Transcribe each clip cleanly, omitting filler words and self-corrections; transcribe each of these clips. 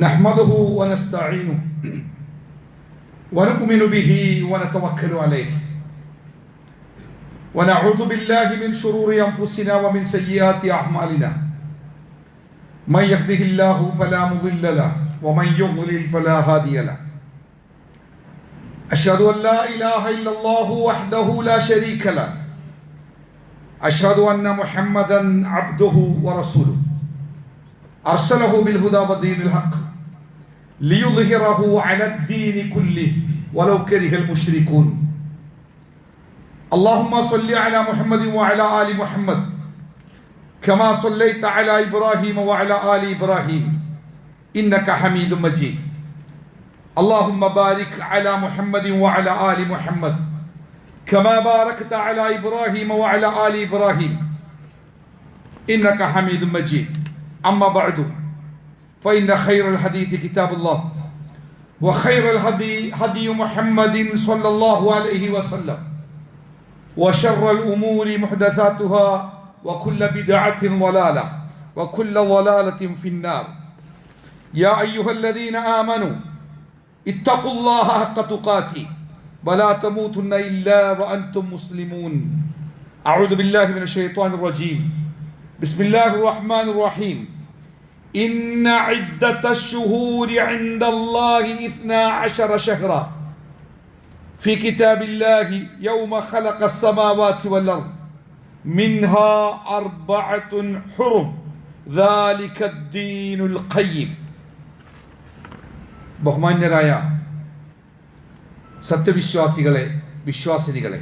نحمده ونستعينه ونؤمن به ونتوكل عليه ونعوذ بالله من شرور أنفسنا ومن سيئات أعمالنا من يهده الله فلا مضل له ومن يضلل فلا هادي له أشهد أن لا إله إلا الله وحده لا شريك له أشهد أن محمدا عبده ورسوله أرسله بالهدى ودين الحق ليظهره على الدين كله ولو كره المشركون اللهم صل على محمد وعلى آل محمد كما صليت على إبراهيم وعلى آل إبراهيم إنك حميد مجيد اللهم بارك على محمد وعلى آل محمد كما باركت على إبراهيم وعلى آل إبراهيم إنك حميد مجيد أما بعد فإن خير الحديث كتاب الله وخير الهدي هدي محمد صلى الله عليه وسلم وشر الأمور محدثاتها وكل بدعة ضلالة وكل ضلالة في النار يا أيها الذين آمنوا اتقوا الله حق تقاته ولا تموتن إلا وأنتم مسلمون أعوذ بالله من الشيطان الرجيم بسم الله الرحمن الرحيم إن عدة الشهور عند الله 12 شهرا في كتاب الله يوم خلق السماوات والأرض منها 4 حرم ذلك الدين القيم ബഹുമാന്യരായ സത്യവിശ്വാസികളെ വിശ്വാസിനികളെ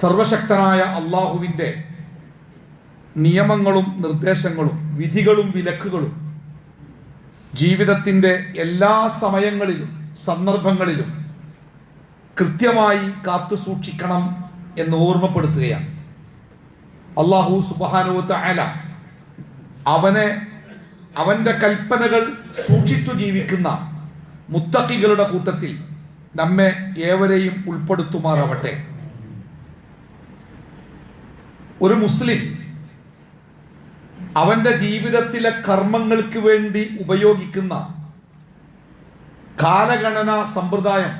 സർവശക്തനായ അള്ളാഹുവിൻ്റെ നിയമങ്ങളും നിർദ്ദേശങ്ങളും വിധികളും വിലക്കുകളും ജീവിതത്തിൻ്റെ എല്ലാ സമയങ്ങളിലും സന്ദർഭങ്ങളിലും കൃത്യമായി കാത്തു സൂക്ഷിക്കണം എന്ന് ഓർമ്മപ്പെടുത്തുകയാണ്. അള്ളാഹു സുബ്ഹാനഹു വ തആല അവൻ്റെ കൽപ്പനകൾ സൂക്ഷിച്ചു ജീവിക്കുന്ന മുത്തഖികളുടെ കൂട്ടത്തിൽ നമ്മെ ഏവരെയും ഉൾപ്പെടുത്തുമാറാവട്ടെ. ഒരു മുസ്ലിം അവൻ്റെ ജീവിതത്തിലെ കർമ്മങ്ങൾക്ക് വേണ്ടി ഉപയോഗിക്കുന്ന കാലഗണനാ സമ്പ്രദായം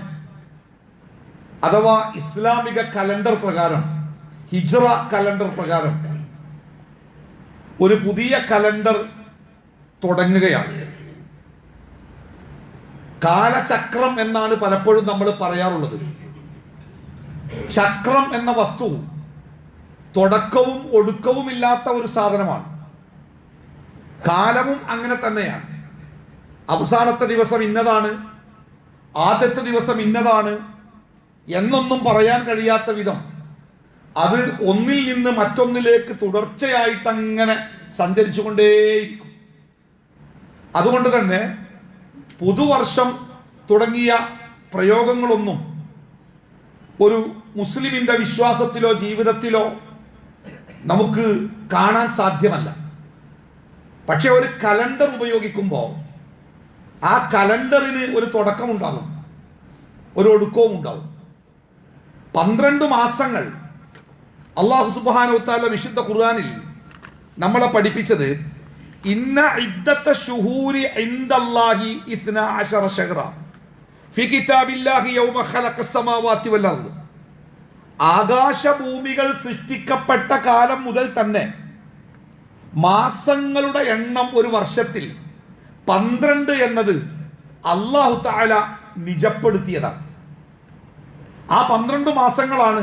അഥവാ ഇസ്ലാമിക കലണ്ടർ പ്രകാരം, ഹിജ്റ കലണ്ടർ പ്രകാരം ഒരു പുതിയ കലണ്ടർ തുടങ്ങുകയാണ്. കാലചക്രം എന്നാണ് പലപ്പോഴും നമ്മൾ പറയാറുള്ളത്. ചക്രം എന്ന വസ്തു തുടക്കവും ഒടുക്കവും ഇല്ലാത്ത ഒരു സാധനമാണ്. കാലവും അങ്ങനെ തന്നെയാണ്. അവസാനത്തെ ദിവസം ഇന്നതാണ്, ആദ്യത്തെ ദിവസം ഇന്നതാണ് എന്നൊന്നും പറയാൻ കഴിയാത്ത വിധം അത് ഒന്നിൽ നിന്ന് മറ്റൊന്നിലേക്ക് തുടർച്ചയായിട്ട് അങ്ങനെ സഞ്ചരിച്ചു കൊണ്ടേയിരിക്കും. അതുകൊണ്ട് തന്നെ പുതുവർഷം തുടങ്ങിയ പ്രയോഗങ്ങളൊന്നും ഒരു മുസ്ലിമിൻ്റെ വിശ്വാസത്തിലോ ജീവിതത്തിലോ നമുക്ക് കാണാൻ സാധ്യമല്ല. പക്ഷെ ഒരു കലണ്ടർ ഉപയോഗിക്കുമ്പോൾ ആ കലണ്ടറിന് ഒരു തുടക്കമുണ്ടാകും, ഒരു ഒടുക്കവും ഉണ്ടാകും. 12 മാസങ്ങൾ അല്ലാഹു സുബ്ഹാനഹു വ തആല വിശുദ്ധ ഖുർആനിൽ നമ്മളെ പഠിപ്പിച്ചത് ഇന്ന ഇദ്ദത്ത ശുഹൂരി ഇൻദല്ലാഹി 12 ശഹ്റ ഫി കിതാബില്ലാഹി യൗമ ഖലഖസ് സമാവാതി വൽ അർദ്. ആകാശഭൂമികൾ സൃഷ്ടിക്കപ്പെട്ട കാലം മുതൽ തന്നെ മാസങ്ങളുടെ എണ്ണം ഒരു വർഷത്തിൽ 12 എന്നത് അല്ലാഹു തആല നിജപ്പെടുത്തിയതാണ്. ആ 12 മാസങ്ങളാണ്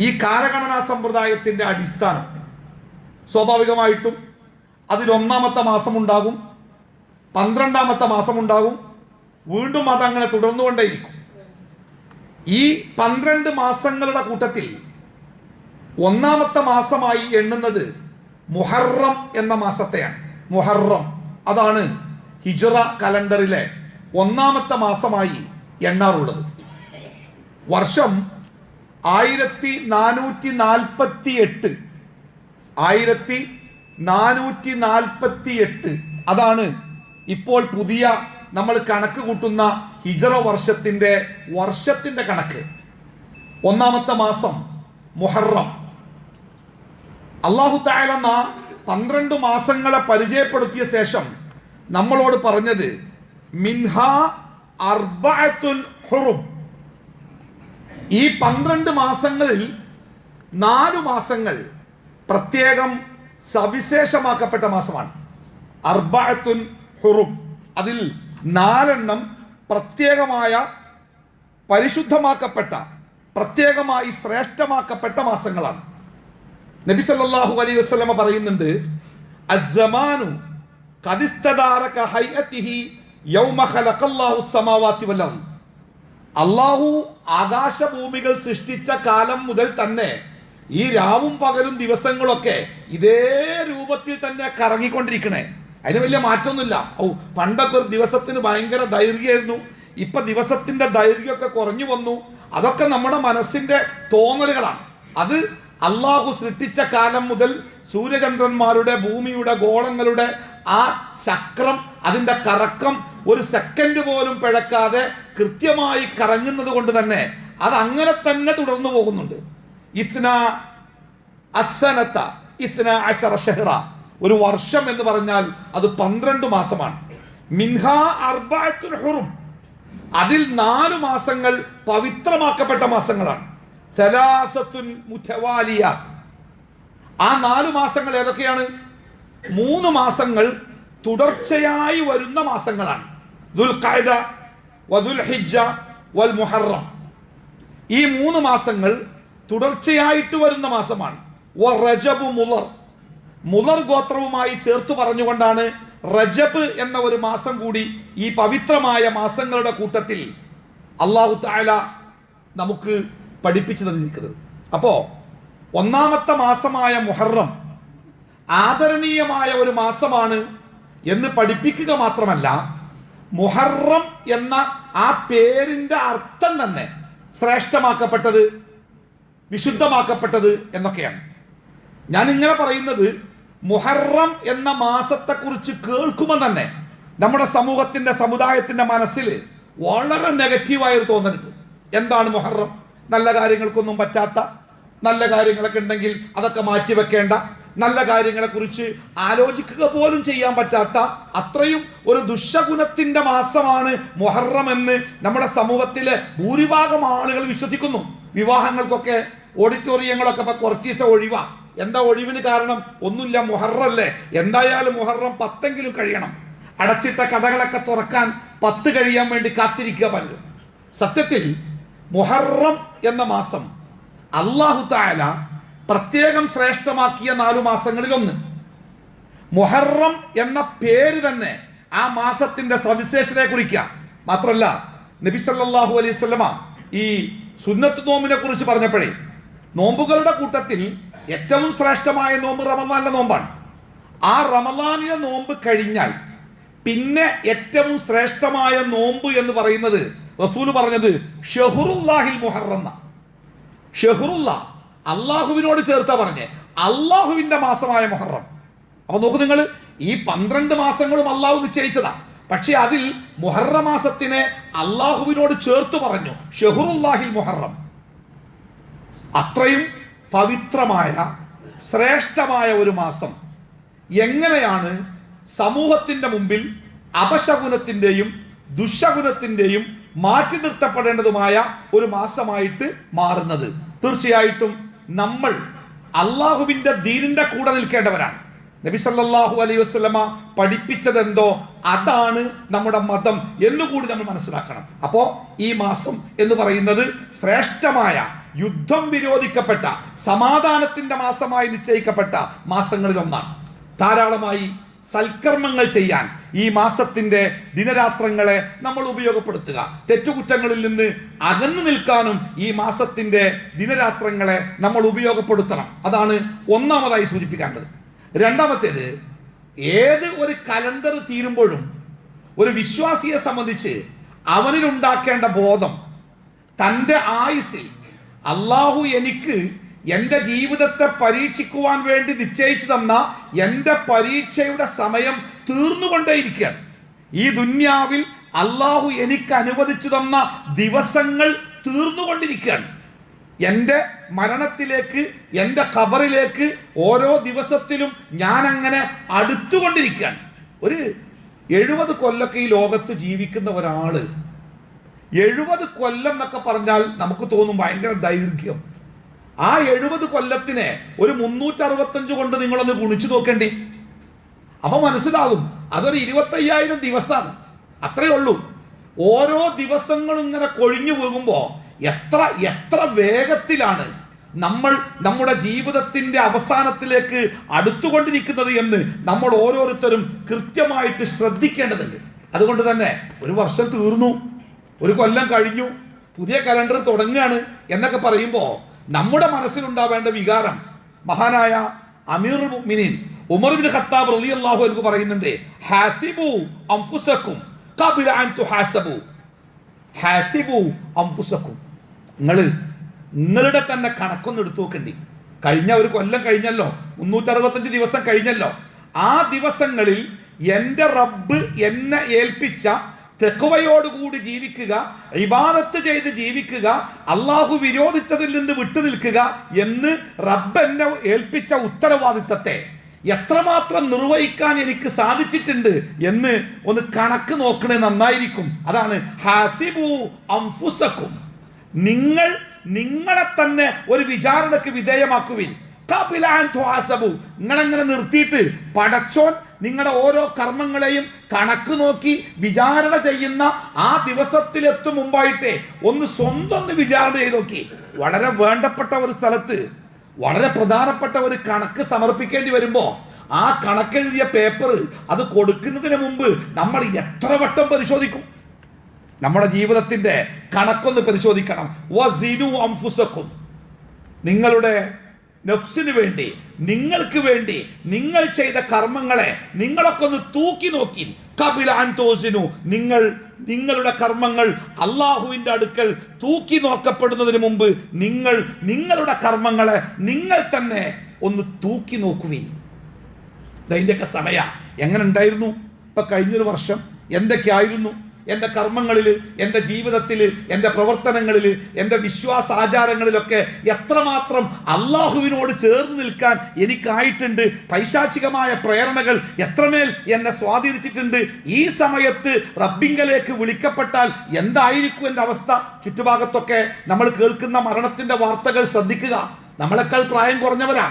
ഈ കാലഗണനാ സമ്പ്രദായത്തിൻ്റെ അടിസ്ഥാനം. സ്വാഭാവികമായിട്ടും അതിൽ 1ാമത്തെ മാസമുണ്ടാകും, 12ാമത്തെ മാസമുണ്ടാകും, വീണ്ടും അതങ്ങനെ തുടർന്നുകൊണ്ടേയിരിക്കും. ഈ 12 മാസങ്ങളുടെ കൂട്ടത്തിൽ 1ാമത്തെ മാസമായി എണ്ണുന്നത് മുഹറം എന്ന മാസത്തെയാണ്. മുഹറം അതാണ് ഹിജ്റ കലണ്ടറിലെ 1ാമത്തെ മാസമായി എണ്ണാറുള്ളത്. വർഷം 1448 അതാണ് ഇപ്പോൾ പുതിയ നമ്മൾ കണക്ക് കൂട്ടുന്ന ഹിജ്റ വർഷത്തിന്റെ കണക്ക്. 1ാമത്തെ മാസം മുഹറം. അല്ലാഹു തആല 12 മാസങ്ങളെ പരിചയപ്പെടുത്തിയ ശേഷം നമ്മളോട് പറഞ്ഞത് മിൻഹ അർബഅത്തുൻ ഹുറും, ഈ 12 മാസങ്ങളിൽ 4 മാസങ്ങൾ പ്രത്യേകം സവിശേഷമാക്കപ്പെട്ട മാസമാണ്. അർബഅത്തുൻ ഹുറും, അതിൽ 4 പ്രത്യേകമായ പരിശുദ്ധമാക്കപ്പെട്ട, പ്രത്യേകമായി ശ്രേഷ്ഠമാക്കപ്പെട്ട മാസങ്ങളാണ്. നബി സല്ലല്ലാഹു അലൈഹി വസല്ലമ പറയുന്നുണ്ട്, അസ്സമാനു ഖദിസ്തദാറക ഹൈഅതിഹി യൗമ ഖലഖല്ലാഹു അസ്സമാവാതി വൽ അർദ്. അല്ലാഹു ആകാശഭൂമികൾ സൃഷ്ടിച്ച കാലം മുതൽ തന്നെ ഈ രാവും പകലും ദിവസങ്ങളൊക്കെ ഇതേ രൂപത്തിൽ തന്നെ കറങ്ങിക്കൊണ്ടിരിക്കണേ. അതിന് വലിയ മാറ്റമൊന്നുമില്ല. പണ്ടൊക്കെ ഒരു ദിവസത്തിന് ഭയങ്കര ദൈർഘ്യമായിരുന്നു, ഇപ്പൊ ദിവസത്തിന്റെ ദൈർഘ്യമൊക്കെ കുറഞ്ഞു വന്നു. അതൊക്കെ നമ്മുടെ മനസ്സിന്റെ തോന്നലുകളാണ്. അത് അള്ളാഹു സൃഷ്ടിച്ച കാലം മുതൽ സൂര്യചന്ദ്രന്മാരുടെ, ഭൂമിയുടെ, ഗോളങ്ങളുടെ ആ ചക്രം, അതിൻ്റെ കറക്കം ഒരു സെക്കൻഡ് പോലും പിഴക്കാതെ കൃത്യമായി കറങ്ങുന്നത് കൊണ്ട് തന്നെ അത് അങ്ങനെ തന്നെ തുടർന്നു പോകുന്നുണ്ട്. ഇസ്ന അസ്സനത ഇസ്ന അശറ ഷഹ്റ, ഒരു വർഷം എന്ന് പറഞ്ഞാൽ അത് 12 മാസമാണ്. മിൻഹ അർബഅത്തുൻ ഹുറും, അതിൽ 4 മാസങ്ങൾ പവിത്രമാക്കപ്പെട്ട മാസങ്ങളാണ്. സലാസത്തുൻ മുതവാലിയാത്ത്, ആ 4 മാസങ്ങൾ ഏതൊക്കെയാണ്? 3 മാസങ്ങൾ തുടർച്ചയായി വരുന്ന മാസങ്ങളാണ്. ദുൽഖഅദ വദുൽഹിജ്ജ വൽ മുഹറം, ഈ 3 മാസങ്ങൾ തുടർച്ചയായിട്ട് വരുന്ന മാസമാണ്. റജബ് മുളർ, മുളർ ഗോത്രവുമായി ചേർത്ത് പറഞ്ഞുകൊണ്ടാണ് റജബ് എന്ന ഒരു മാസം കൂടി ഈ പവിത്രമായ മാസങ്ങളുടെ കൂട്ടത്തിൽ അല്ലാഹു തആല നമുക്ക് പഠിപ്പിച്ചു തന്നിരിക്കുന്നത്. അപ്പോൾ ഒന്നാമത്തെ മാസമായ മുഹറം ആദരണീയമായ ഒരു മാസമാണ് എന്ന് പഠിപ്പിക്കുക മാത്രമല്ല, മുഹറം എന്ന ആ പേരിൻ്റെ അർത്ഥം തന്നെ ശ്രേഷ്ഠമാക്കപ്പെട്ടത്, വിശുദ്ധമാക്കപ്പെട്ടത് എന്നൊക്കെയാണ്. ഞാൻ ഇങ്ങനെ പറയുന്നത്, മുഹറം എന്ന മാസത്തെക്കുറിച്ച് കേൾക്കുമ്പോൾ തന്നെ നമ്മുടെ സമൂഹത്തിൻ്റെ, സമുദായത്തിൻ്റെ മനസ്സിൽ വളരെ നെഗറ്റീവായൊരു തോന്നലുണ്ട്. എന്താണ് മുഹറം? നല്ല കാര്യങ്ങൾക്കൊന്നും പറ്റാത്ത, നല്ല കാര്യങ്ങളൊക്കെ ഉണ്ടെങ്കിൽ അതൊക്കെ മാറ്റിവെക്കേണ്ട, നല്ല കാര്യങ്ങളെക്കുറിച്ച് ആലോചിക്കുക പോലും ചെയ്യാൻ പറ്റാത്ത അത്രയും ഒരു ദുശഗുണത്തിൻ്റെ മാസമാണ് മുഹറം എന്ന് നമ്മുടെ സമൂഹത്തിലെ ഭൂരിഭാഗം ആളുകൾ വിശ്വസിക്കുന്നു. വിവാഹങ്ങൾക്കൊക്കെ ഓഡിറ്റോറിയങ്ങളൊക്കെ ഇപ്പം കുറച്ച് ദിവസം ഒഴിവാണ്. എന്താ ഒഴിവിന് കാരണം? ഒന്നുമില്ല, മുഹറല്ലേ, എന്തായാലും മുഹറം 10 കഴിയണം. അടച്ചിട്ട കടകളൊക്കെ തുറക്കാൻ 10 കഴിയാൻ വേണ്ടി കാത്തിരിക്കുക പലരും. സത്യത്തിൽ മുഹറം എന്ന മാസം അല്ലാഹു തആല പ്രത്യേകം ശ്രേഷ്ഠമാക്കിയ 4 മാസങ്ങളിൽ ഒന്ന്. മുഹറം എന്ന പേര് തന്നെ ആ മാസത്തിന്റെ സവിശേഷതയെ കുറിക്കുക മാത്രമല്ല, നബി സല്ലല്ലാഹു അലൈഹി വസല്ലമ ഈ സുന്നത്ത് നോമ്പിനെ കുറിച്ച് പറഞ്ഞപ്പോഴേ, നോമ്പുകളുടെ കൂട്ടത്തിൽ ഏറ്റവും ശ്രേഷ്ഠമായ നോമ്പ് റമദാനിലെ നോമ്പാണ്. ആ റമദാനിലെ നോമ്പ് കഴിഞ്ഞാൽ പിന്നെ ഏറ്റവും ശ്രേഷ്ഠമായ നോമ്പ് എന്ന് പറയുന്നത് റസൂൽ പറഞ്ഞത് ഷഹ്റുല്ലാഹിൽ മുഹറം. ഷഹ്റുല്ല, അള്ളാഹുവിനോട് ചേർത്താ പറഞ്ഞേ, അള്ളാഹുവിന്റെ മാസമായ മുഹറം. അപ്പൊ നോക്കൂ നിങ്ങൾ, ഈ 12 മാസങ്ങളും അള്ളാഹു നിശ്ചയിച്ചതാ. പക്ഷെ അതിൽ മുഹറം മാസത്തിനെ അള്ളാഹുവിനോട് ചേർത്ത് പറഞ്ഞു, ഷഹ്റുല്ലാഹിൽ മുഹറം. അത്രയും പവിത്രമായ ശ്രേഷ്ഠമായ ഒരു മാസം എങ്ങനെയാണ് സമൂഹത്തിന്റെ മുമ്പിൽ അപശകുനത്തിന്റെയും ദുശകുനത്തിന്റെയും മാറ്റി നിർത്തപ്പെടേണ്ടതുമായ ഒരു മാസമായിട്ട് മാറുന്നത്? തീർച്ചയായിട്ടും നമ്മൾ അള്ളാഹുവിന്റെ ദീനിന്റെ കൂടെ നിൽക്കേണ്ടവരാണ്. നബി സല്ലല്ലാഹു അലൈഹി വസല്ലമ പഠിപ്പിച്ചതെന്തോ അതാണ് നമ്മുടെ മതം എന്നുകൂടി നമ്മൾ മനസ്സിലാക്കണം. അപ്പോൾ ഈ മാസം എന്ന് പറയുന്നത് ശ്രേഷ്ഠമായ, യുദ്ധം വിരോധിക്കപ്പെട്ട, സമാധാനത്തിന്റെ മാസമായി നിശ്ചയിക്കപ്പെട്ട മാസങ്ങളിൽ ഒന്നാണ്. ധാരാളമായി സൽക്കർമ്മങ്ങൾ ചെയ്യാൻ ഈ മാസത്തിന്റെ ദിനരാത്രങ്ങളെ നമ്മൾ ഉപയോഗപ്പെടുത്തുക. തെറ്റുകുറ്റങ്ങളിൽ നിന്ന് അകന്നു നിൽക്കാനും ഈ മാസത്തിന്റെ ദിനരാത്രങ്ങളെ നമ്മൾ ഉപയോഗപ്പെടുത്തണം. അതാണ് ഒന്നാമതായി സൂചിപ്പിക്കേണ്ടത്. രണ്ടാമത്തേത്, ഏത് ഒരു കലണ്ടർ തീരുമ്പോഴും ഒരു വിശ്വാസിയെ സംബന്ധിച്ച് അവനിലുണ്ടാക്കേണ്ട ബോധം, തൻ്റെ ആയുസ്സിൽ അള്ളാഹു എനിക്ക് എൻ്റെ ജീവിതത്തെ പരീക്ഷിക്കുവാൻ വേണ്ടി നിശ്ചയിച്ചു തന്ന എൻ്റെ പരീക്ഷയുടെ സമയം തീർന്നുകൊണ്ടേയിരിക്കുകയാണ്. ഈ ദുന്യാവിൽ അള്ളാഹു എനിക്ക് അനുവദിച്ചു തന്ന ദിവസങ്ങൾ തീർന്നുകൊണ്ടിരിക്കുകയാണ്. എൻ്റെ മരണത്തിലേക്ക്, എൻ്റെ ഖബറിലേക്ക് ഓരോ ദിവസത്തിലും ഞാൻ അങ്ങനെ അടുത്തുകൊണ്ടിരിക്കുകയാണ്. ഒരു 70 കൊല്ലൊക്കെ ഈ ലോകത്ത് ജീവിക്കുന്ന ഒരാള്, 70 കൊല്ലം എന്നൊക്കെ പറഞ്ഞാൽ നമുക്ക് തോന്നും ഭയങ്കര ദൈർഘ്യം. ആ 70 കൊല്ലത്തിനെ ഒരു 365 കൊണ്ട് നിങ്ങളൊന്ന് ഗുണിച്ചു നോക്കേണ്ടി. അപ്പൊ മനസ്സിലാകും അതൊരു 25,000 ദിവസമാണ്. അത്രയേ ഉള്ളൂ. ഓരോ ദിവസങ്ങളും ഇങ്ങനെ കൊഴിഞ്ഞു പോകുമ്പോൾ എത്ര എത്ര വേഗത്തിലാണ് നമ്മൾ നമ്മുടെ ജീവിതത്തിന്റെ അവസാനത്തിലേക്ക് അടുത്തുകൊണ്ടിരിക്കുന്നത് എന്ന് നമ്മൾ ഓരോരുത്തരും കൃത്യമായിട്ട് ശ്രദ്ധിക്കേണ്ടതുണ്ട്. അതുകൊണ്ട് തന്നെ ഒരു വർഷം തീർന്നു, ഒരു കൊല്ലം കഴിഞ്ഞു, പുതിയ കലണ്ടർ തുടങ്ങുകയാണ് എന്നൊക്കെ പറയുമ്പോൾ നമ്മുടെ മനസ്സിലുണ്ടാവേണ്ട വികാരം മഹാനായ അമീറുൽ മുഅ്മിനീൻ ഉമർ ഇബ്നു ഖത്താബ് റളിയല്ലാഹു അൻഹു പറയുന്നുണ്ട്, ഹാസിബു അൻഫുസക്കും ഖബല അൻ തുഹാസബു. ഹാസിബു അൻഫുസക്കും, നിങ്ങളുടെ തന്നെ കണക്കൊന്ന് എടുത്തു നോക്കണ്ടി. കഴിഞ്ഞ ഒരു കൊല്ലം കഴിഞ്ഞല്ലോ, 365 ദിവസം കഴിഞ്ഞല്ലോ. ആ ദിവസങ്ങളിൽ എൻ്റെ റബ്ബ് എന്നെ ഏൽപ്പിച്ച തെഖ്വയോടുകൂടി ജീവിക്കുക, ഇബാദത്ത് ചെയ്ത് ജീവിക്കുക, അള്ളാഹു വിരോധിച്ചതിൽ നിന്ന് വിട്ടുനിൽക്കുക എന്ന് റബ്ബ് എന്നെ ഏൽപ്പിച്ച ഉത്തരവാദിത്തത്തെ എത്രമാത്രം നിർവഹിക്കാൻ എനിക്ക് സാധിച്ചിട്ടുണ്ട് എന്ന് ഒന്ന് കണക്ക് നോക്കണേ നന്നായിരിക്കും. അതാണ് ഹാസിബു അൻഫുസക്കും, നിങ്ങളെ തന്നെ ഒരു വിചാരണക്ക് വിധേയമാക്കുവിൻ. നിങ്ങളെങ്ങനെ നിർത്തിയിട്ട് പടച്ചോൻ നിങ്ങളുടെ ഓരോ കർമ്മങ്ങളെയും കണക്ക് നോക്കി വിചാരണ ചെയ്യുന്ന ആ ദിവസത്തിലെത്തും മുമ്പായിട്ടേ ഒന്ന് സ്വന്തം വിചാരണ ചെയ്ത് നോക്കി. വളരെ വേണ്ടപ്പെട്ട ഒരു സ്ഥലത്ത് വളരെ പ്രധാനപ്പെട്ട ഒരു കണക്ക് സമർപ്പിക്കേണ്ടി വരുമ്പോൾ ആ കണക്കെഴുതിയ പേപ്പർ അത് കൊടുക്കുന്നതിന് മുമ്പ് നമ്മൾ എത്ര വട്ടം പരിശോധിക്കും? നമ്മുടെ ജീവിതത്തിന്റെ കണക്കൊന്ന് പരിശോധിക്കണം. വസിനു അൻഫുസക്കും, നിങ്ങളുടെ നഫ്സിന് വേണ്ടി, നിങ്ങൾക്ക് വേണ്ടി നിങ്ങൾ ചെയ്ത കർമ്മങ്ങളെ നിങ്ങളൊക്കെ ഒന്ന് തൂക്കി നോക്കി. ഖബല അൻ തുസിനു, നിങ്ങളുടെ കർമ്മങ്ങൾ അള്ളാഹുവിൻ്റെ അടുക്കൽ തൂക്കി നോക്കപ്പെടുന്നതിന് മുമ്പ് നിങ്ങളുടെ കർമ്മങ്ങളെ നിങ്ങൾ തന്നെ ഒന്ന് തൂക്കി നോക്കുവിൻ. ഇതിൻ്റെയൊക്കെ സമയ എങ്ങനെ ഉണ്ടായിരുന്നു? ഇപ്പൊ കഴിഞ്ഞൊരു വർഷം എന്തൊക്കെയായിരുന്നു എൻ്റെ കർമ്മങ്ങളിൽ, എൻ്റെ ജീവിതത്തിൽ, എൻ്റെ പ്രവർത്തനങ്ങളിൽ, എൻ്റെ വിശ്വാസാചാരങ്ങളിലൊക്കെ എത്രമാത്രം അള്ളാഹുവിനോട് ചേർന്ന് നിൽക്കാൻ എനിക്കായിട്ടുണ്ട്. പൈശാചികമായ പ്രേരണകൾ എത്രമേൽ എന്നെ സ്വാധീനിച്ചിട്ടുണ്ട്. ഈ സമയത്ത് റബ്ബിങ്കലേക്ക് വിളിക്കപ്പെട്ടാൽ എന്തായിരിക്കും എൻ്റെ അവസ്ഥ? ചുറ്റുഭാഗത്തൊക്കെ നമ്മൾ കേൾക്കുന്ന മരണത്തിൻ്റെ വാർത്തകൾ ശ്രദ്ധിക്കുക. നമ്മളെക്കാൾ പ്രായം കുറഞ്ഞവരാ,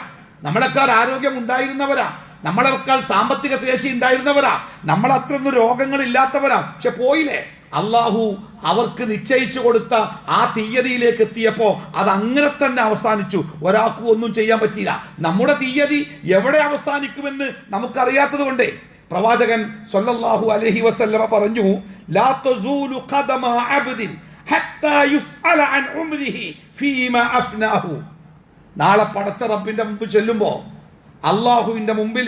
നമ്മളെക്കാൾ ആരോഗ്യം ഉണ്ടായിരുന്നവരാ, നമ്മളെക്കാൾ സാമ്പത്തിക ശേഷി ഉണ്ടായിരുന്നവരാ, നമ്മളത്രയൊന്നും രോഗങ്ങളില്ലാത്തവരാ. പക്ഷെ പോയില്ലേ, അള്ളാഹു അവർക്ക് നിശ്ചയിച്ചു കൊടുത്ത ആ തീയതിയിലേക്ക് എത്തിയപ്പോൾ അത് അങ്ങനെ തന്നെ അവസാനിച്ചു. ഒരാൾക്കും ഒന്നും ചെയ്യാൻ പറ്റിയില്ല. നമ്മുടെ തീയതി എവിടെ അവസാനിക്കുമെന്ന് നമുക്കറിയാത്തത് കൊണ്ടേ പ്രവാചകൻ സ്വല്ലല്ലാഹു അലൈഹി വസല്ലമ പറഞ്ഞു, ലാ തസൂലു ഖദമ അബ്ദിൻ ഹത്താ യുസ്അല അൻ ഉംരിഹി ഫീമാ അഫ്നാഹു. നാളെ പടച്ച റബ്ബിന്റെ മുമ്പ് ചെല്ലുമ്പോൾ അള്ളാഹുവിൻ്റെ മുമ്പിൽ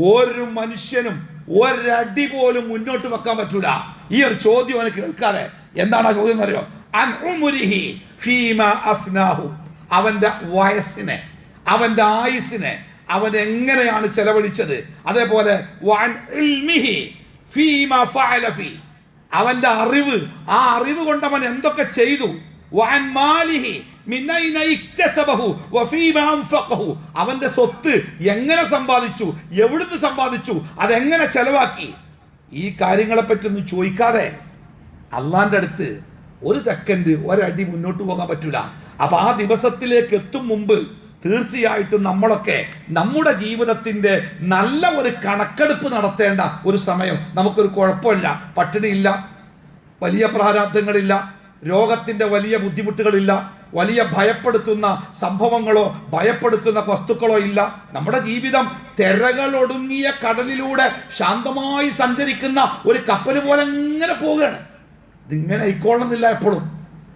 ഒരു മനുഷ്യനും ഒരടി പോലും മുന്നോട്ട് വെക്കാൻ പറ്റൂല. ഈ ഒരു ചോദ്യം അവന് കേൾക്കാതെ എന്താണ് ആ ചോദ്യം എന്നറിയോ? അൻ ഉംരിഹി ഫീമാ അഫ്നാഹു, അവൻ്റെ വയസ്സിനെ, അവൻ്റെ ആയുസ്സിനെ അവൻ എങ്ങനെയാണ് ചെലവഴിച്ചത്. അതേപോലെ വഅൻ ഇൽമിഹി ഫീമാ ഫഅല ഫീ, അവൻ്റെ അറിവ്, ആ അറിവ് കൊണ്ട് അവൻ എന്തൊക്കെ ചെയ്തു. വഅൻ മാലിഹി മിനൈന ഇക്തസബഹു വഫീമാ അൻഫഖഹു, അവൻ്റെ സ്വത്ത് എങ്ങനെ സമ്പാദിച്ചു, എവിടുന്ന് സമ്പാദിച്ചു, അതെങ്ങനെ ചെലവാക്കി. ഈ കാര്യങ്ങളെപ്പറ്റി ഒന്നും ചോദിക്കാതെ അള്ളാൻ്റെ അടുത്ത് ഒരു സെക്കൻഡ് ഒരടി മുന്നോട്ട് പോകാൻ പറ്റൂല. അപ്പൊ ആ ദിവസത്തിലേക്ക് എത്തും മുമ്പ് തീർച്ചയായിട്ടും നമ്മളൊക്കെ നമ്മുടെ ജീവിതത്തിന്റെ നല്ല ഒരു കണക്കെടുപ്പ് നടത്തേണ്ട ഒരു സമയം. നമുക്കൊരു കുഴപ്പമില്ല, പട്ടിണിയില്ല, വലിയ പ്രാരാബ്ധങ്ങളില്ല, രോഗത്തിന്റെ വലിയ ബുദ്ധിമുട്ടുകളില്ല, വലിയ ഭയപ്പെടുത്തുന്ന സംഭവങ്ങളോ ഭയപ്പെടുത്തുന്ന വസ്തുക്കളോ ഇല്ല. നമ്മുടെ ജീവിതം തിരകളൊടുങ്ങിയ കടലിലൂടെ ശാന്തമായി സഞ്ചരിക്കുന്ന ഒരു കപ്പൽ പോലെ ഇങ്ങനെ പോവുകയാണ്. ഇതിങ്ങനെ ആയിക്കോളണമെന്നില്ല. എപ്പോഴും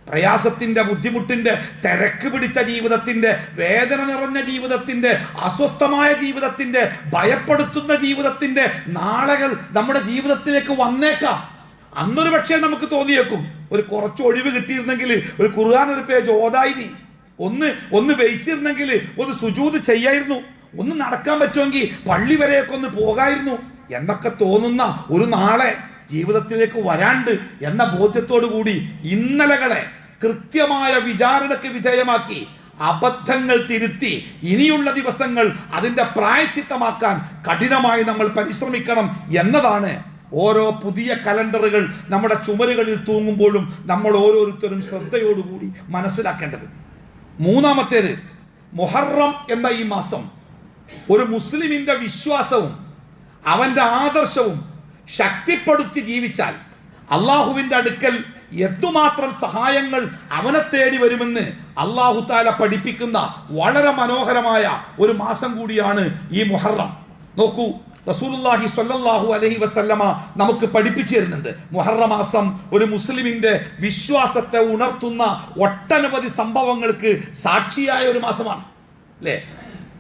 പ്രയാസത്തിന്റെ, ബുദ്ധിമുട്ടിന്റെ, തിരക്ക് പിടിച്ച ജീവിതത്തിന്റെ, വേദന നിറഞ്ഞ ജീവിതത്തിന്റെ, അസ്വസ്ഥമായ ജീവിതത്തിന്റെ, ഭയപ്പെടുത്തുന്ന ജീവിതത്തിന്റെ നാളുകൾ നമ്മുടെ ജീവിതത്തിലേക്ക് വന്നേക്കാം. അന്നൊരു പക്ഷേ നമുക്ക് തോന്നിയേക്കും, ഒരു കുറച്ച് ഒഴിവ് കിട്ടിയിരുന്നെങ്കിൽ ഒരു ഖുർആൻ ഒരു പേജ് ഓതായിനി, ഒന്ന് വെയിച്ചിരുന്നെങ്കിൽ ഒന്ന് സുജൂദ് ചെയ്യായിരുന്നു, ഒന്ന് നടക്കാൻ പറ്റുമെങ്കിൽ പള്ളി വരെയൊക്കെ ഒന്ന് പോകായിരുന്നു എന്നൊക്കെ തോന്നുന്ന ഒരു നാളെ ജീവിതത്തിലേക്ക് വരാണ്ട് എന്ന ബോധ്യത്തോടു കൂടി ഇന്നലകളെ കൃത്യമായ വിചാരണയ്ക്ക് വിധേയമാക്കി അബദ്ധങ്ങൾ തിരുത്തി ഇനിയുള്ള ദിവസങ്ങൾ അതിൻ്റെ പ്രായശ്ചിത്തമാക്കാൻ കഠിനമായി നമ്മൾ പരിശ്രമിക്കണം എന്നതാണ് ഓരോ പുതിയ കലണ്ടറുകൾ നമ്മുടെ ചുമരുകളിൽ തൂങ്ങുമ്പോഴും നമ്മൾ ഓരോരുത്തരും ശ്രദ്ധയോടുകൂടി മനസ്സിലാക്കേണ്ടത്. മൂന്നാമത്തേത്, മുഹറം എന്ന ഈ മാസം ഒരു മുസ്ലിമിന്റെ വിശ്വാസവും അവന്റെ ആദർശവും ശക്തിപ്പെടുത്തി ജീവിച്ചാൽ അള്ളാഹുവിന്റെ അടുക്കൽ എന്തുമാത്രം സഹായങ്ങൾ അവനെ തേടി വരുമെന്ന് അള്ളാഹു താല പഠിപ്പിക്കുന്ന വളരെ മനോഹരമായ ഒരു മാസം കൂടിയാണ് ഈ മുഹറം. നോക്കൂ, റസൂലുള്ളാഹി സ്വല്ലല്ലാഹു അലൈഹി വസല്ലമ നമുക്ക് പഠിപ്പിച്ചു തരുന്നുണ്ട്. മുഹറം മാസം ഒരു മുസ്ലിമിന്റെ വിശ്വാസത്തെ ഉണർത്തുന്ന ഒട്ടനവധി സംഭവങ്ങൾക്ക് സാക്ഷിയായ ഒരു മാസമാണ് അല്ലേ?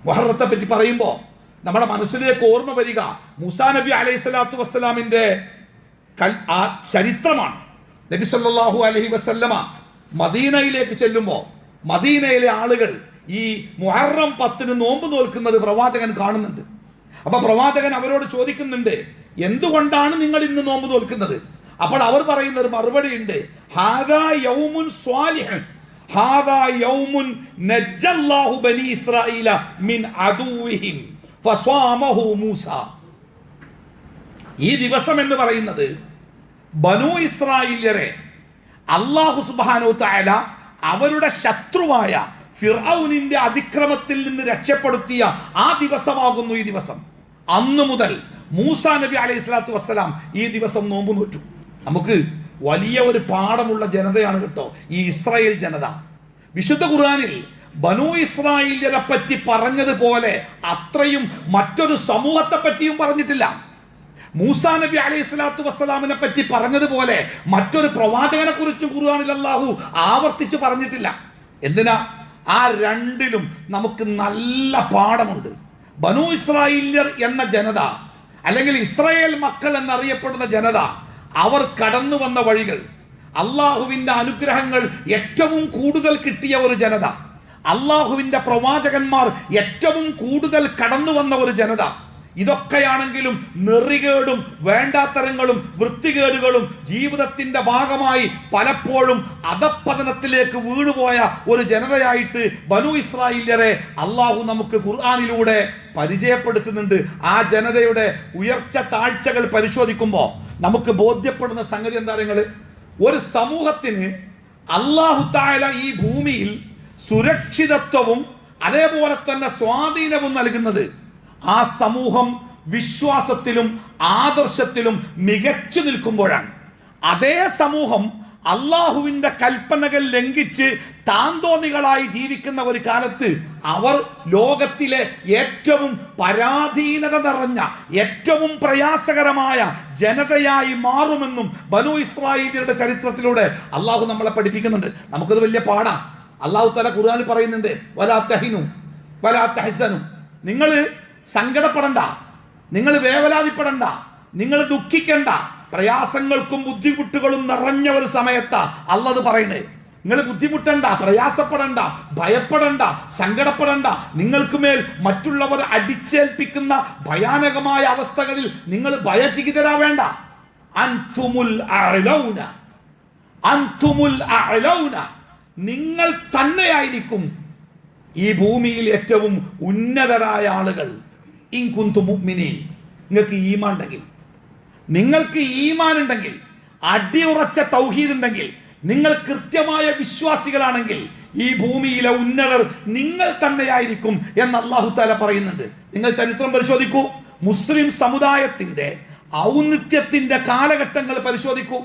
മുഹറത്തെ പറ്റി പറയുമ്പോൾ നമ്മുടെ മനസ്സിലേക്ക് ഓർമ്മ വരിക മൂസാ നബി അലൈഹി സ്വലാത്തു വസ്സലാമിന്റെ ചരിത്രമാണ്. നബി സല്ലല്ലാഹു അലൈഹി വസല്ലമ മദീനയിലേക്ക് ചെല്ലുമ്പോൾ മദീനയിലെ ആളുകൾ ഈ മുഹറം 10 നോമ്പ് നോൽക്കുന്നത് പ്രവാചകൻ കാണുന്നുണ്ട്. അപ്പൊ പ്രവാചകൻ അവരോട് ചോദിക്കുന്നുണ്ട്, എന്തുകൊണ്ടാണ് നിങ്ങൾ ഇന്ന് നോമ്പ് നോൽക്കുന്നത്? അപ്പോൾ അവർ പറയുന്ന ഒരു മറുപടി ഉണ്ട്, ഹാദാ യൗമുൻ സ്വാലിഹൻ ഹാദാ യൗമുൻ നജ്ജല്ലാഹു ബനി ഇസ്രായീല മിൻ അദുവിഹിം ഫസ്വാമഹു മൂസ. ഈ ദിവസം എന്ന് പറയുന്നത് ബനൂ ഇസ്രായേല്യരെ അല്ലാഹു സുബ്ഹാനഹു തആല അവരുടെ ശത്രുവായ ഫിർഔനിന്റെ അതിക്രമത്തിൽ നിന്ന് രക്ഷപ്പെടുത്തിയ ആ ദിവസമാകുന്നു ഈ ദിവസം. അന്നു മുതൽ മൂസാ നബി അലൈഹി സ്വലാത്തു വസ്സലാം ഈ ദിവസം നോമ്പ് നോറ്റു. നമുക്ക് വലിയ ഒരു പാഠമുള്ള ജനതയാണ് കേട്ടോ ഈ ഇസ്രായേൽ ജനത. വിശുദ്ധ ഖുർആനിൽ ബനൂ ഇസ്രായേല്യരെ പറ്റി പറഞ്ഞതുപോലെ അത്രയും മറ്റൊരു സമൂഹത്തെ പറ്റിയും പറഞ്ഞിട്ടില്ല. മൂസാ നബി അലൈഹി സ്വലാത്തു വസ്സലാമിനെ പറ്റി പറഞ്ഞതുപോലെ മറ്റൊരു പ്രവാചകനെ കുറിച്ചും ഖുർആനിൽ അല്ലാഹു ആവർത്തിച്ച് പറഞ്ഞിട്ടില്ല. എന്തിനാ? ആ രണ്ടിലും നമുക്ക് നല്ല പാഠമുണ്ട്. ബനൂ ഇസ്രായേല്യർ എന്ന ജനത, അല്ലെങ്കിൽ ഇസ്രായേൽ മക്കൾ എന്നറിയപ്പെടുന്ന ജനത, അവർ കടന്നു വന്ന വഴികൾ, അള്ളാഹുവിൻ്റെ അനുഗ്രഹങ്ങൾ ഏറ്റവും കൂടുതൽ കിട്ടിയ ഒരു ജനത, അള്ളാഹുവിൻ്റെ പ്രവാചകന്മാർ ഏറ്റവും കൂടുതൽ കടന്നു വന്ന ഒരു ജനത. ഇതൊക്കെയാണെങ്കിലും നെറികേടും വേണ്ടാത്തരങ്ങളും വൃത്തികേടുകളും ജീവിതത്തിന്റെ ഭാഗമായി പലപ്പോഴും അധപ്പതനത്തിലേക്ക് വീണുപോയ ഒരു ജനതയായിട്ട് ബനൂ ഇസ്രായേല്യരെ അള്ളാഹു നമുക്ക് ഖുർആനിലൂടെ പരിചയപ്പെടുത്തുന്നുണ്ട്. ആ ജനതയുടെ ഉയർച്ച താഴ്ചകൾ പരിശോധിക്കുമ്പോൾ നമുക്ക് ബോധ്യപ്പെടുന്ന സംഗതി എന്താ? ഒരു സമൂഹത്തിന് അല്ലാഹു തആല ഈ ഭൂമിയിൽ സുരക്ഷിതത്വവും അതേപോലെ തന്നെ സ്വാധീനവും നൽകുന്നത് ആ സമൂഹം വിശ്വാസത്തിലും ആദർശത്തിലും മികച്ചു നിൽക്കുമ്പോഴാണ്. അതേ സമൂഹം അള്ളാഹുവിൻ്റെ കൽപ്പനകൾ ലംഘിച്ച് താന്തോന്നികളായി ജീവിക്കുന്ന ഒരു കാലത്ത് അവർ ലോകത്തിലെ ഏറ്റവും പരാധീനത നിറഞ്ഞ ഏറ്റവും പ്രയാസകരമായ ജനതയായി മാറുമെന്നും ബനൂ ഇസ്രായേലിന്റെ ചരിത്രത്തിലൂടെ അള്ളാഹു നമ്മളെ പഠിപ്പിക്കുന്നുണ്ട്. നമുക്കത് വലിയ പാടാ. അള്ളാഹു തആല ഖുർആനിൽ പറയുന്നുണ്ട്, വലാ തഹിനു വലാ തഹ്സനു, നിങ്ങൾ സങ്കടപ്പെടണ്ട, നിങ്ങൾ വേവലാതിപ്പെടണ്ട, നിങ്ങൾ ദുഃഖിക്കണ്ട. പ്രയാസങ്ങൾക്കും ബുദ്ധിമുട്ടുകളും നിറഞ്ഞ ഒരു സമയത്താ അല്ലാഹു പറയുന്നത്. നിങ്ങൾ ബുദ്ധിമുട്ടണ്ട, പ്രയാസപ്പെടണ്ട, ഭയപ്പെടണ്ട, സങ്കടപ്പെടണ്ട. നിങ്ങൾക്ക് മേൽ മറ്റുള്ളവർ അടിച്ചേൽപ്പിക്കുന്ന ഭയാനകമായ അവസ്ഥകളിൽ നിങ്ങൾ ഭയചകിതരാവേണ്ട. അൻതുമുൽ അഅലൗന, അൻതുമുൽ അഅലൗന, നിങ്ങൾ തന്നെയായിരിക്കും ഈ ഭൂമിയിൽ ഏറ്റവും ഉന്നതരായ ആളുകൾ. ഇൻ കുന്തും മുഅ്മിനീൻ, നിങ്ങൾക്ക് ഈമാൻ ഉണ്ടെങ്കിൽ, നിങ്ങൾക്ക് ഈമാൻ ഉണ്ടെങ്കിൽ, അടിയുറച്ച തൗഹീദ് ഉണ്ടെങ്കിൽ, നിങ്ങൾ കൃത്യമായ വിശ്വാസികളാണെങ്കിൽ ഈ ഭൂമിയിലെ ഉന്നതർ നിങ്ങൾ തന്നെയായിരിക്കും എന്ന് അല്ലാഹു തആല പറയുന്നുണ്ട്. നിങ്ങൾ ചരിത്രം പരിശോധിക്കൂ, മുസ്ലിം സമുദായത്തിന്റെ ഔന്നിത്യത്തിന്റെ കാലഘട്ടങ്ങൾ പരിശോധിക്കൂ.